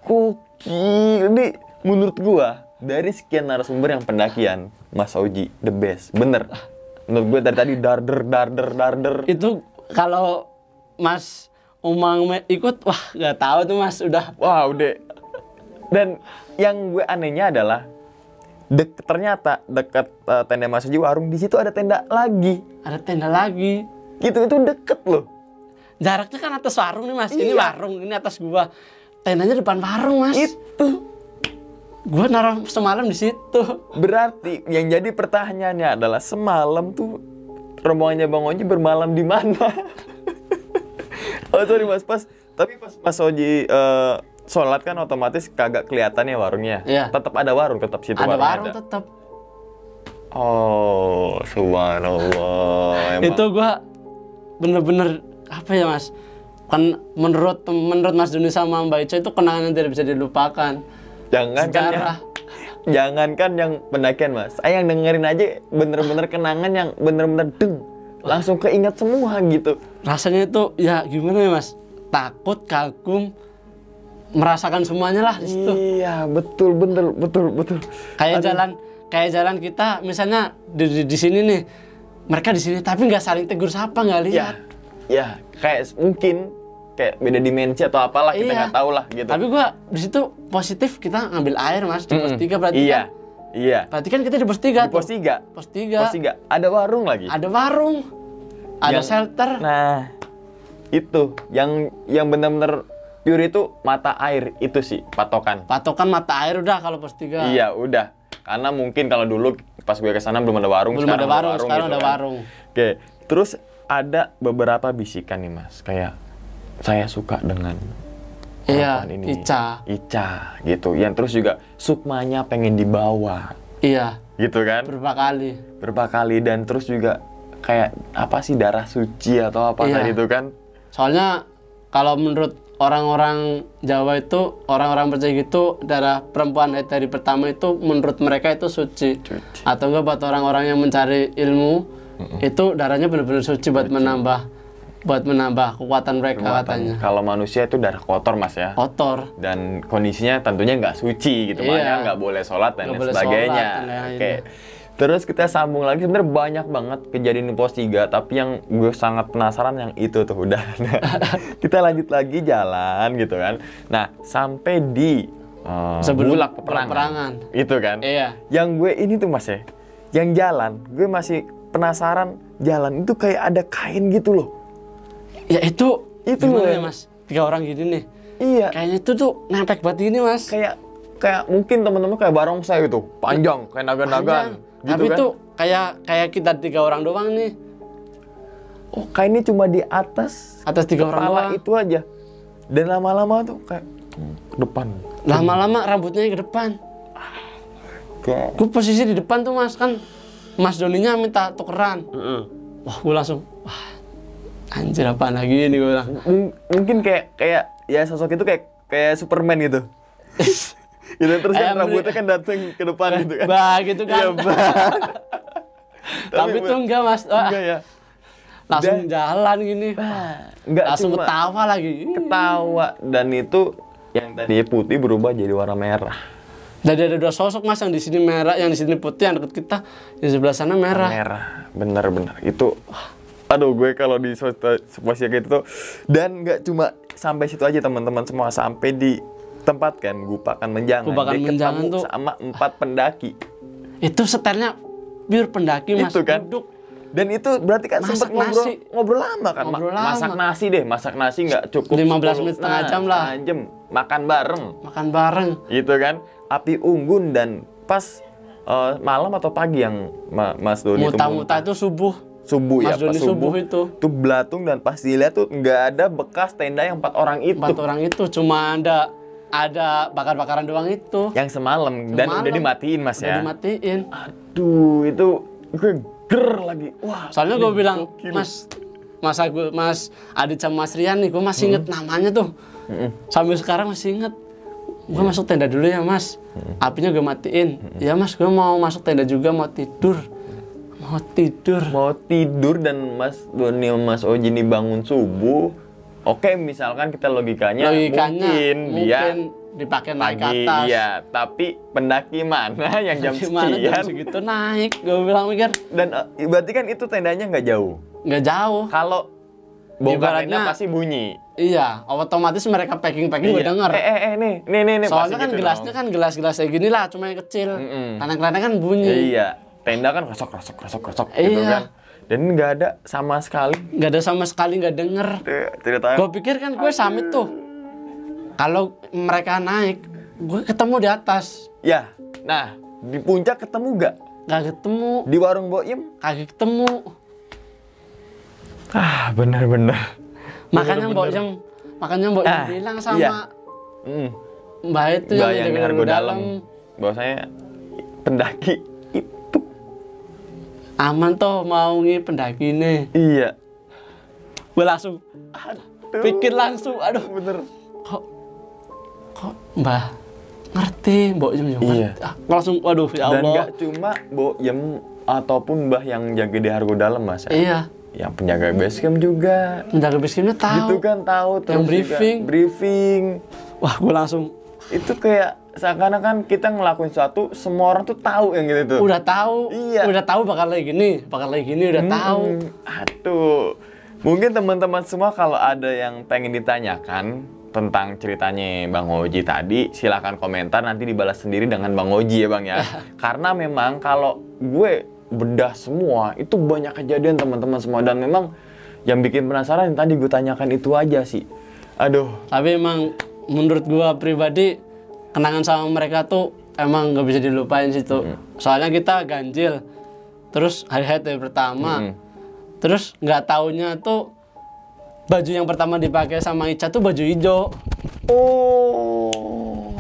[SPEAKER 2] gokil. Ini menurut gue, dari sekian narasumber yang pendakian, Mas Oji the best. Bener. Menurut gue dari tadi darder.
[SPEAKER 1] itu kalau Mas Umang ikut, wah nggak tahu tuh Mas udah.
[SPEAKER 2] Wah, udah. Dan yang gue anehnya adalah ternyata dekat tenda Mas Oji warung, di situ ada tenda lagi.
[SPEAKER 1] Ada tenda lagi.
[SPEAKER 2] Gitu, itu deket loh.
[SPEAKER 1] Jaraknya kan atas warung nih Mas. Ini
[SPEAKER 2] Iya.
[SPEAKER 1] warung, ini atas gua. Tendanya depan warung Mas.
[SPEAKER 2] Itu.
[SPEAKER 1] Gua naruh semalam di situ.
[SPEAKER 2] Berarti yang jadi pertanyaannya adalah semalam tuh rombongannya Bang Oji bermalam di mana? Oh sorry Mas, tapi pas Mas Oji sholat kan otomatis kagak kelihatan ya warungnya.
[SPEAKER 1] Iya.
[SPEAKER 2] Tetap ada warung, tetap situ
[SPEAKER 1] Ada
[SPEAKER 2] warungnya
[SPEAKER 1] warung tetap.
[SPEAKER 2] Oh, subhanallah. Emang.
[SPEAKER 1] Itu gua bener-bener apa ya Mas? Kan menurut Mas Doni sama Mbak Ica itu kenangan yang tidak bisa dilupakan.
[SPEAKER 2] Jangankan yang pendakian Mas, saya yang dengerin aja bener-bener kenangan yang bener-bener langsung keinget semua gitu.
[SPEAKER 1] Rasanya itu ya gimana ya Mas? Takut, kagum, merasakan semuanya lah di situ.
[SPEAKER 2] Iya, betul.
[SPEAKER 1] Kayak jalan kita misalnya di sini nih. Mereka di sini tapi nggak saling tegur sapa, nggak lihat.
[SPEAKER 2] Ya, kayak mungkin kayak beda dimensi atau apalah, kita nggak tahu lah gitu.
[SPEAKER 1] Tapi gua di situ positif, kita ngambil air Mas di pos 3 berarti
[SPEAKER 2] Iya.
[SPEAKER 1] kan. Iya. Berarti kan kita di pos 3
[SPEAKER 2] Di pos 3.
[SPEAKER 1] Pos 3.
[SPEAKER 2] Pos 3 ada warung lagi.
[SPEAKER 1] Ada warung. Ada shelter.
[SPEAKER 2] Nah, itu yang benar-benar pure itu mata air itu sih patokan.
[SPEAKER 1] Patokan mata air udah kalau pos 3.
[SPEAKER 2] Iya, udah. Karena mungkin kalau dulu pas gue kesana belum ada warung,
[SPEAKER 1] Belum ada warung, sekarang
[SPEAKER 2] gitu
[SPEAKER 1] ada
[SPEAKER 2] kan.
[SPEAKER 1] warung.
[SPEAKER 2] Oke, terus ada beberapa bisikan nih Mas, kayak saya suka dengan
[SPEAKER 1] Iya,
[SPEAKER 2] perempuan ini.
[SPEAKER 1] Ica
[SPEAKER 2] gitu. Yang terus juga sukmanya pengen dibawa.
[SPEAKER 1] Iya.
[SPEAKER 2] Gitu kan?
[SPEAKER 1] Berapa
[SPEAKER 2] kali dan terus juga kayak apa sih darah suci atau apa
[SPEAKER 1] Iya.
[SPEAKER 2] tadi itu kan?
[SPEAKER 1] Soalnya kalau menurut orang-orang Jawa itu, orang-orang percaya gitu, darah perempuan dari pertama itu menurut mereka itu suci. Atau enggak buat orang-orang yang mencari ilmu, itu darahnya benar-benar suci buat menambah kekuatan mereka katanya.
[SPEAKER 2] Kalau manusia itu darah kotor Mas ya.
[SPEAKER 1] Kotor.
[SPEAKER 2] Dan kondisinya tentunya nggak suci gitu,
[SPEAKER 1] Iya.
[SPEAKER 2] makanya nggak boleh sholat dan
[SPEAKER 1] Nggak
[SPEAKER 2] lain
[SPEAKER 1] boleh
[SPEAKER 2] sebagainya.
[SPEAKER 1] sholat dan lain-lain.
[SPEAKER 2] Oke. Terus kita sambung lagi, sebenarnya banyak banget kejadian di pos 3, tapi yang gue sangat penasaran yang itu tuh udah. Kita lanjut lagi jalan gitu kan. Nah, sampai di
[SPEAKER 1] Sebelum
[SPEAKER 2] bulak peperangan. Itu kan.
[SPEAKER 1] Iya.
[SPEAKER 2] Yang gue ini tuh Mas ya, yang jalan, gue masih penasaran jalan itu kayak ada kain gitu loh.
[SPEAKER 1] Ya itu
[SPEAKER 2] Itu
[SPEAKER 1] gimana
[SPEAKER 2] loh.
[SPEAKER 1] ya Mas? 3 orang gini nih.
[SPEAKER 2] Iya.
[SPEAKER 1] Kayaknya itu tuh nempel banget gini Mas.
[SPEAKER 2] Kayak mungkin teman-teman kayak barongsai gitu, panjang kayak naga-nagaan. Gitu
[SPEAKER 1] tapi
[SPEAKER 2] kan?
[SPEAKER 1] tuh kayak kita 3 orang doang nih.
[SPEAKER 2] Oh, kainnya cuma di atas
[SPEAKER 1] 3 orang
[SPEAKER 2] kepala
[SPEAKER 1] doang.
[SPEAKER 2] itu aja. Dan lama-lama tuh kayak ke depan.
[SPEAKER 1] Lama-lama rambutnya ke depan. Gue posisi di depan tuh Mas, kan Mas Doninya minta tukeran. Wah, gue langsung, wah anjir apaan lagi ini gue bilang.
[SPEAKER 2] Mungkin kayak ya sosok itu kayak Superman gitu. Gitu terus kan rambutnya kan datang ke depan gitu kan.
[SPEAKER 1] Bah gitu kan.
[SPEAKER 2] Iya, bah.
[SPEAKER 1] Tapi tuh enggak Mas.
[SPEAKER 2] Enggak ya.
[SPEAKER 1] Langsung jalan gini.
[SPEAKER 2] Enggak
[SPEAKER 1] Langsung
[SPEAKER 2] cuma
[SPEAKER 1] ketawa lagi.
[SPEAKER 2] ketawa, dan itu yang tadi putih berubah jadi warna merah.
[SPEAKER 1] Jadi ada 2 sosok Mas, yang di sini merah, yang di sini putih, yang dekat kita, yang sebelah sana merah.
[SPEAKER 2] Merah, bener-bener itu. Aduh, gue kalau di situasi kayak gitu, dan nggak cuma sampai situ aja teman-teman semua, sampai di tempat kan Gupakan Menjangan.
[SPEAKER 1] Gupakan
[SPEAKER 2] Dia
[SPEAKER 1] Menjangan
[SPEAKER 2] ketemu
[SPEAKER 1] tuh
[SPEAKER 2] sama 4 pendaki.
[SPEAKER 1] Itu setelnya pure pendaki Mas.
[SPEAKER 2] Itu kan?
[SPEAKER 1] Duduk.
[SPEAKER 2] Dan itu berarti kan
[SPEAKER 1] Masak
[SPEAKER 2] sempat
[SPEAKER 1] nasi.
[SPEAKER 2] ngobrol lama kan.
[SPEAKER 1] Ngobrol lama.
[SPEAKER 2] Masak nasi nggak cukup
[SPEAKER 1] 15 menit, setengah jam lah.
[SPEAKER 2] Setengah jam, makan bareng.
[SPEAKER 1] Makan bareng.
[SPEAKER 2] Gitu kan. Api unggun, dan pas malam atau pagi yang Mas Doni itu
[SPEAKER 1] Muta-muta itu subuh.
[SPEAKER 2] subuh ya,
[SPEAKER 1] Mas Doni
[SPEAKER 2] pas subuh
[SPEAKER 1] itu.
[SPEAKER 2] tuh belatung dan pas dilihat tuh nggak ada bekas tenda yang 4 orang itu.
[SPEAKER 1] 4 orang itu cuma ada bakar-bakaran doang itu.
[SPEAKER 2] Yang semalam dan udah dimatiin Mas
[SPEAKER 1] Udah
[SPEAKER 2] ya.
[SPEAKER 1] dimatiin.
[SPEAKER 2] Aduh, itu gue ger lagi. Wah.
[SPEAKER 1] Soalnya
[SPEAKER 2] ini
[SPEAKER 1] gue bilang,
[SPEAKER 2] gokil.
[SPEAKER 1] Mas Adit sama Mas Rian nih, gue masih inget namanya tuh. Sampai sekarang masih inget. Gue masuk tenda dulu ya Mas. Apinya gue matiin. Ya Mas, gue mau masuk tenda juga, mau tidur.
[SPEAKER 2] Mau tidur dan Mas Doni sama Mas Oji ini bangun subuh. Oke, misalkan kita logikanya mungkin dia
[SPEAKER 1] dipakai naik ke
[SPEAKER 2] pagi,
[SPEAKER 1] atas.
[SPEAKER 2] iya, tapi pendaki mana yang jam
[SPEAKER 1] Gimana jam
[SPEAKER 2] sekian?
[SPEAKER 1] segitu naik? Gue bilang mikir,
[SPEAKER 2] Dan berarti kan itu tendanya nggak jauh.
[SPEAKER 1] nggak jauh.
[SPEAKER 2] Kalau bongkar tenda
[SPEAKER 1] Ibaratnya-
[SPEAKER 2] pasti bunyi.
[SPEAKER 1] Iya, otomatis mereka packing gue denger.
[SPEAKER 2] Nih.
[SPEAKER 1] Soalnya
[SPEAKER 2] pasti
[SPEAKER 1] kan
[SPEAKER 2] gitu
[SPEAKER 1] gelasnya
[SPEAKER 2] dong.
[SPEAKER 1] kan gelas-gelas kayak gini lah, cuma yang kecil. Kadang-kadang kan bunyi.
[SPEAKER 2] Iya, tenda kan krosok gitu
[SPEAKER 1] Iya.
[SPEAKER 2] kan. Dan nggak ada sama sekali.
[SPEAKER 1] Nggak ada sama sekali, nggak denger.
[SPEAKER 2] Ceritanya.
[SPEAKER 1] Gue pikir kan gue summit tuh. Kalau mereka naik, gue ketemu di atas.
[SPEAKER 2] Ya, nah di puncak ketemu nggak?
[SPEAKER 1] Nggak ketemu,
[SPEAKER 2] Di warung Boim?
[SPEAKER 1] kagak ketemu.
[SPEAKER 2] Ah, bener-bener.
[SPEAKER 1] Makanya Mbok Jem bilang sama
[SPEAKER 2] iya.
[SPEAKER 1] Mbak itu
[SPEAKER 2] Mbak
[SPEAKER 1] yang
[SPEAKER 2] yang
[SPEAKER 1] di
[SPEAKER 2] Argo
[SPEAKER 1] dalam.
[SPEAKER 2] Dalam. Bahwasanya pendaki itu.
[SPEAKER 1] Aman toh mau pendaki nih.
[SPEAKER 2] Iya.
[SPEAKER 1] Gue langsung pikir langsung, aduh
[SPEAKER 2] Bener.
[SPEAKER 1] kok Mbah ngerti Mbok Jem juga.
[SPEAKER 2] Iya.
[SPEAKER 1] Langsung waduh ya
[SPEAKER 2] Dan
[SPEAKER 1] Allah.
[SPEAKER 2] nggak cuma Boim ataupun Mbah yang jaga di Argo Dalam Mas. Ya?
[SPEAKER 1] Iya.
[SPEAKER 2] Yang penjaga basecamp juga.
[SPEAKER 1] Menjaga basecampnya tahu.
[SPEAKER 2] Gitu kan tahu terus
[SPEAKER 1] Yang
[SPEAKER 2] juga briefing.
[SPEAKER 1] Wah, gue langsung
[SPEAKER 2] Itu kayak seakan-akan kita ngelakuin sesuatu semua orang tuh tahu yang gitu tuh.
[SPEAKER 1] udah tahu.
[SPEAKER 2] Iya.
[SPEAKER 1] Udah tahu bakal lagi gini udah tahu.
[SPEAKER 2] Aduh. Mungkin teman-teman semua kalau ada yang pengen ditanyakan tentang ceritanya Bang Oji tadi, silakan komentar nanti dibalas sendiri dengan Bang Oji ya Bang ya. Karena memang kalau gue bedah semua itu banyak kejadian teman-teman semua dan memang yang bikin penasaran yang tadi gue tanyakan itu aja sih. Aduh.
[SPEAKER 1] Tapi emang menurut gua pribadi kenangan sama mereka tuh emang nggak bisa dilupain situ. Soalnya kita ganjil, terus hari-hari pertama, terus nggak taunya tuh baju yang pertama dipakai sama Ica tuh baju hijau.
[SPEAKER 2] Oh.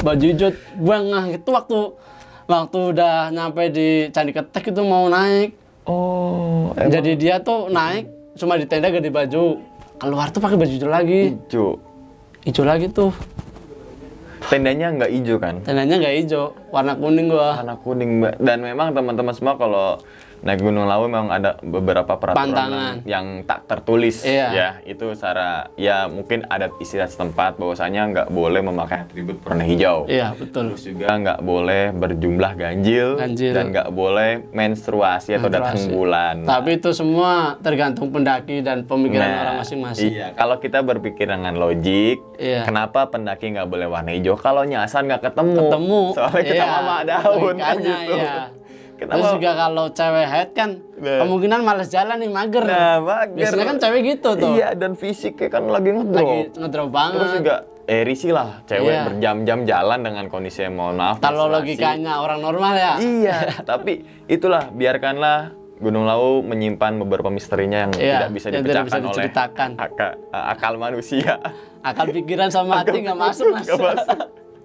[SPEAKER 1] Baju hijau, gua ngeh itu waktu udah nyampe di Candi Ketek itu mau naik.
[SPEAKER 2] Oh.
[SPEAKER 1] Jadi dia tuh naik cuma di tenda ganti baju, keluar tuh pakai baju hijau lagi. Hijau lagi tuh.
[SPEAKER 2] Tendanya nggak hijau kan?
[SPEAKER 1] Tendanya nggak hijau, warna kuning gua.
[SPEAKER 2] Warna kuning Mbak. Dan memang teman-teman semua kalau naik Gunung Lawu memang ada beberapa peraturan
[SPEAKER 1] Pantangan.
[SPEAKER 2] yang tak tertulis.
[SPEAKER 1] Iya.
[SPEAKER 2] Ya, itu secara ya mungkin adat istiadat setempat bahwasanya nggak boleh memakai atribut warna hijau.
[SPEAKER 1] Iya, betul.
[SPEAKER 2] Terus juga nggak boleh berjumlah ganjil,
[SPEAKER 1] Ganjil.
[SPEAKER 2] dan nggak boleh menstruasi atau datang
[SPEAKER 1] Menstruasi.
[SPEAKER 2] bulan.
[SPEAKER 1] Tapi itu semua tergantung pendaki dan pemikiran
[SPEAKER 2] Nah,
[SPEAKER 1] orang masing-masing.
[SPEAKER 2] Iya, kalau kita berpikir dengan logik,
[SPEAKER 1] Iya.
[SPEAKER 2] kenapa pendaki nggak boleh warna hijau? Kalau nyasar nggak ketemu.
[SPEAKER 1] Ketemu.
[SPEAKER 2] Soalnya kita
[SPEAKER 1] Iya,
[SPEAKER 2] mama daun kan
[SPEAKER 1] logikanya,
[SPEAKER 2] gitu.
[SPEAKER 1] iya.
[SPEAKER 2] Kenapa?
[SPEAKER 1] Terus juga kalau cewek head kan
[SPEAKER 2] Nah.
[SPEAKER 1] kemungkinan males jalan nih, mager.
[SPEAKER 2] Nah, mager.
[SPEAKER 1] Biasanya kan cewek gitu tuh.
[SPEAKER 2] Iya, dan fisiknya kan lagi ngedrop.
[SPEAKER 1] Lagi ngedrop banget.
[SPEAKER 2] Terus juga risih lah, cewek
[SPEAKER 1] Iya.
[SPEAKER 2] berjam-jam jalan dengan kondisi yang mohon maaf.
[SPEAKER 1] Kalau
[SPEAKER 2] menstruasi.
[SPEAKER 1] logikanya orang normal ya.
[SPEAKER 2] Iya, tapi itulah biarkanlah Gunung Lawu menyimpan beberapa misterinya yang
[SPEAKER 1] Iya,
[SPEAKER 2] tidak bisa
[SPEAKER 1] yang tidak bisa
[SPEAKER 2] dipecahkan oleh
[SPEAKER 1] diceritakan.
[SPEAKER 2] akal manusia.
[SPEAKER 1] Akal pikiran sama hati nggak masuk, Mas.
[SPEAKER 2] Nggak masuk.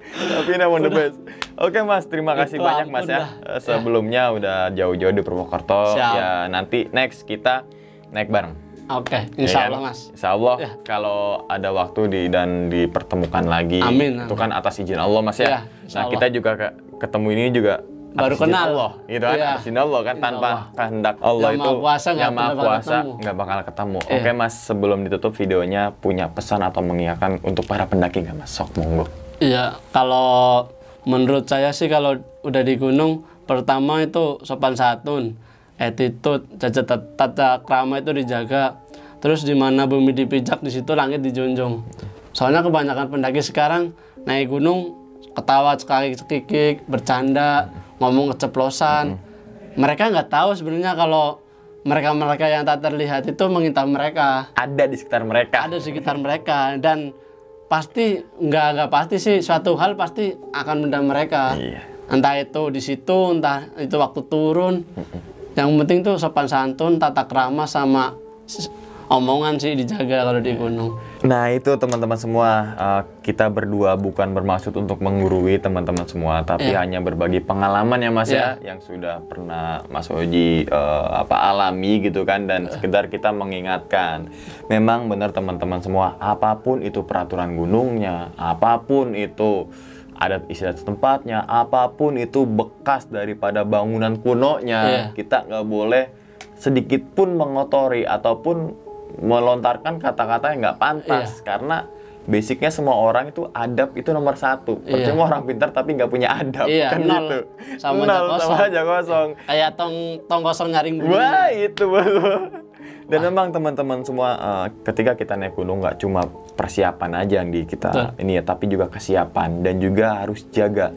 [SPEAKER 2] Tapi ini emang the best. Oke Mas, terima kasih
[SPEAKER 1] Itu
[SPEAKER 2] banyak
[SPEAKER 1] ampun
[SPEAKER 2] Mas ya.
[SPEAKER 1] dah.
[SPEAKER 2] Sebelumnya udah jauh-jauh di Purwokerto.
[SPEAKER 1] Siap.
[SPEAKER 2] Ya nanti next kita naik bareng.
[SPEAKER 1] Oke,
[SPEAKER 2] Ya
[SPEAKER 1] insya
[SPEAKER 2] kan?
[SPEAKER 1] Allah Mas.
[SPEAKER 2] Insya Allah
[SPEAKER 1] Ya.
[SPEAKER 2] kalau ada waktu dan dipertemukan lagi.
[SPEAKER 1] Amin,
[SPEAKER 2] Itu
[SPEAKER 1] amin.
[SPEAKER 2] kan atas izin Allah Mas ya.
[SPEAKER 1] Ya, insya
[SPEAKER 2] Nah
[SPEAKER 1] Allah.
[SPEAKER 2] kita juga ketemu ini juga
[SPEAKER 1] Baru
[SPEAKER 2] atas izin
[SPEAKER 1] kenal.
[SPEAKER 2] Allah, gitu kan?
[SPEAKER 1] Iya.
[SPEAKER 2] Atas izin Allah kan
[SPEAKER 1] Insya
[SPEAKER 2] tanpa
[SPEAKER 1] Allah.
[SPEAKER 2] kehendak Allah
[SPEAKER 1] Yang
[SPEAKER 2] itu
[SPEAKER 1] Maha Kuasa nggak
[SPEAKER 2] yang Maha
[SPEAKER 1] bakal
[SPEAKER 2] Kuasa
[SPEAKER 1] ketemu.
[SPEAKER 2] nggak bakal ketemu.
[SPEAKER 1] Iya.
[SPEAKER 2] Oke Mas, sebelum ditutup videonya punya pesan atau mengingatkan untuk para pendaki nggak Mas? Sok monggo.
[SPEAKER 1] Iya, kalau menurut saya sih kalau udah di gunung, pertama itu sopan santun, attitude, tata krama itu dijaga. Terus di mana bumi dipijak, di situ langit dijunjung. Soalnya kebanyakan pendaki sekarang naik gunung ketawa sekikik, bercanda, ngomong keceplosan. Mereka nggak tahu sebenarnya kalau mereka-mereka yang tak terlihat itu mengintai mereka.
[SPEAKER 2] Ada di sekitar mereka.
[SPEAKER 1] Ada di sekitar mereka dan pasti nggak pasti sih suatu hal pasti akan mendam mereka.
[SPEAKER 2] Iya.
[SPEAKER 1] Entah itu di situ, entah itu waktu turun. Yang penting tuh sopan santun, tata krama sama omongan sih dijaga kalau di gunung.
[SPEAKER 2] Nah itu teman-teman semua, kita berdua bukan bermaksud untuk menggurui teman-teman semua, tapi hanya berbagi pengalaman ya Mas ya, yang sudah pernah Mas Oji alami gitu kan, dan sekedar kita mengingatkan. Memang benar teman-teman semua, apapun itu peraturan gunungnya, apapun itu adat istiadat tempatnya, apapun itu bekas daripada bangunan kunonya, kita nggak boleh sedikit pun mengotori ataupun melontarkan kata-kata yang nggak pantas, karena basicnya semua orang itu adab itu nomor satu. Percuma orang pintar tapi nggak punya adab, kan
[SPEAKER 1] nol,
[SPEAKER 2] gitu.
[SPEAKER 1] sama aja kosong. Kayak tong kosong nyaring bunyi.
[SPEAKER 2] Wah itu betul. Dan memang teman-teman semua, ketika kita naik gunung nggak cuma persiapan aja yang di kita ini ya, tapi juga kesiapan, dan juga harus jaga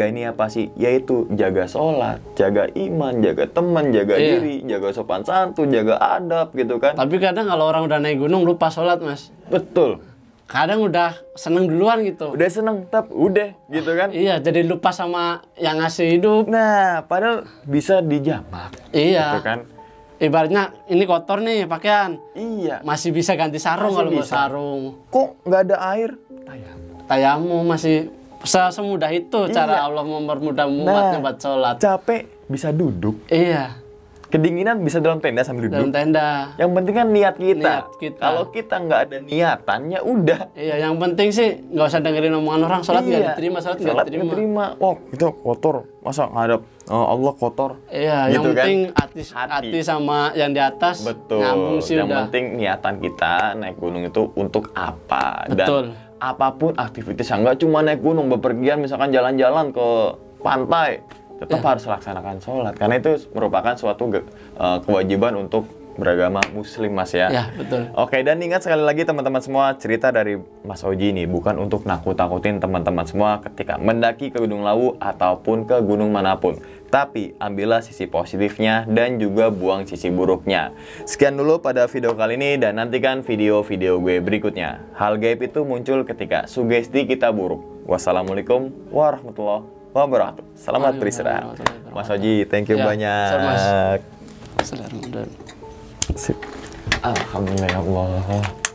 [SPEAKER 2] ini apa sih? Yaitu jaga sholat, jaga iman, jaga teman, jaga diri, jaga sopan santun, jaga adab gitu kan.
[SPEAKER 1] Tapi kadang kalau orang udah naik gunung lupa sholat Mas.
[SPEAKER 2] Betul.
[SPEAKER 1] Kadang udah seneng duluan gitu.
[SPEAKER 2] Udah seneng, udah gitu kan.
[SPEAKER 1] Iya, jadi lupa sama yang ngasih hidup.
[SPEAKER 2] Nah, padahal bisa dijamak.
[SPEAKER 1] Iya.
[SPEAKER 2] Gitu kan.
[SPEAKER 1] Ibaratnya ini kotor nih pakaian.
[SPEAKER 2] Iya.
[SPEAKER 1] Masih bisa ganti sarung kalau mau sarung.
[SPEAKER 2] Kok nggak ada air?
[SPEAKER 1] Tayamu masih semudah itu cara Allah mempermudah umatnya buat sholat.
[SPEAKER 2] Capek bisa duduk.
[SPEAKER 1] Iya.
[SPEAKER 2] Kedinginan bisa dalam tenda sambil duduk.
[SPEAKER 1] Dalam tenda.
[SPEAKER 2] Yang penting kan niat kita.
[SPEAKER 1] Kita.
[SPEAKER 2] Kalau kita nggak ada niatannya udah.
[SPEAKER 1] Iya, yang penting sih nggak usah dengerin omongan orang. Sholat nggak diterima, sholat nggak diterima.
[SPEAKER 2] Wah, itu kotor. Masa ngadap Allah kotor?
[SPEAKER 1] Iya,
[SPEAKER 2] gitu
[SPEAKER 1] yang penting hati sama yang di atas.
[SPEAKER 2] Betul.
[SPEAKER 1] Nyambung sih
[SPEAKER 2] yang
[SPEAKER 1] udah.
[SPEAKER 2] penting niatan kita naik gunung itu untuk apa?
[SPEAKER 1] Betul.
[SPEAKER 2] Dan apapun aktivitasnya, nggak cuma naik gunung, bepergian misalkan jalan-jalan ke pantai, tetap harus laksanakan sholat, karena itu merupakan suatu kewajiban untuk beragama muslim Mas ya.
[SPEAKER 1] Ya, betul.
[SPEAKER 2] Oke, dan ingat sekali lagi teman-teman semua, cerita dari Mas Oji ini bukan untuk nakut-nakutin teman-teman semua ketika mendaki ke Gunung Lawu ataupun ke gunung manapun. Tapi ambillah sisi positifnya dan juga buang sisi buruknya. Sekian dulu pada video kali ini, dan nantikan video-video gue berikutnya. Hal gaib itu muncul ketika sugesti kita buruk. Wassalamualaikum warahmatullahi wabarakatuh. Selamat beristirahat. Mas Oji, thank you banyak.
[SPEAKER 1] Selamat.
[SPEAKER 2] Alhamdulillah ya Allah.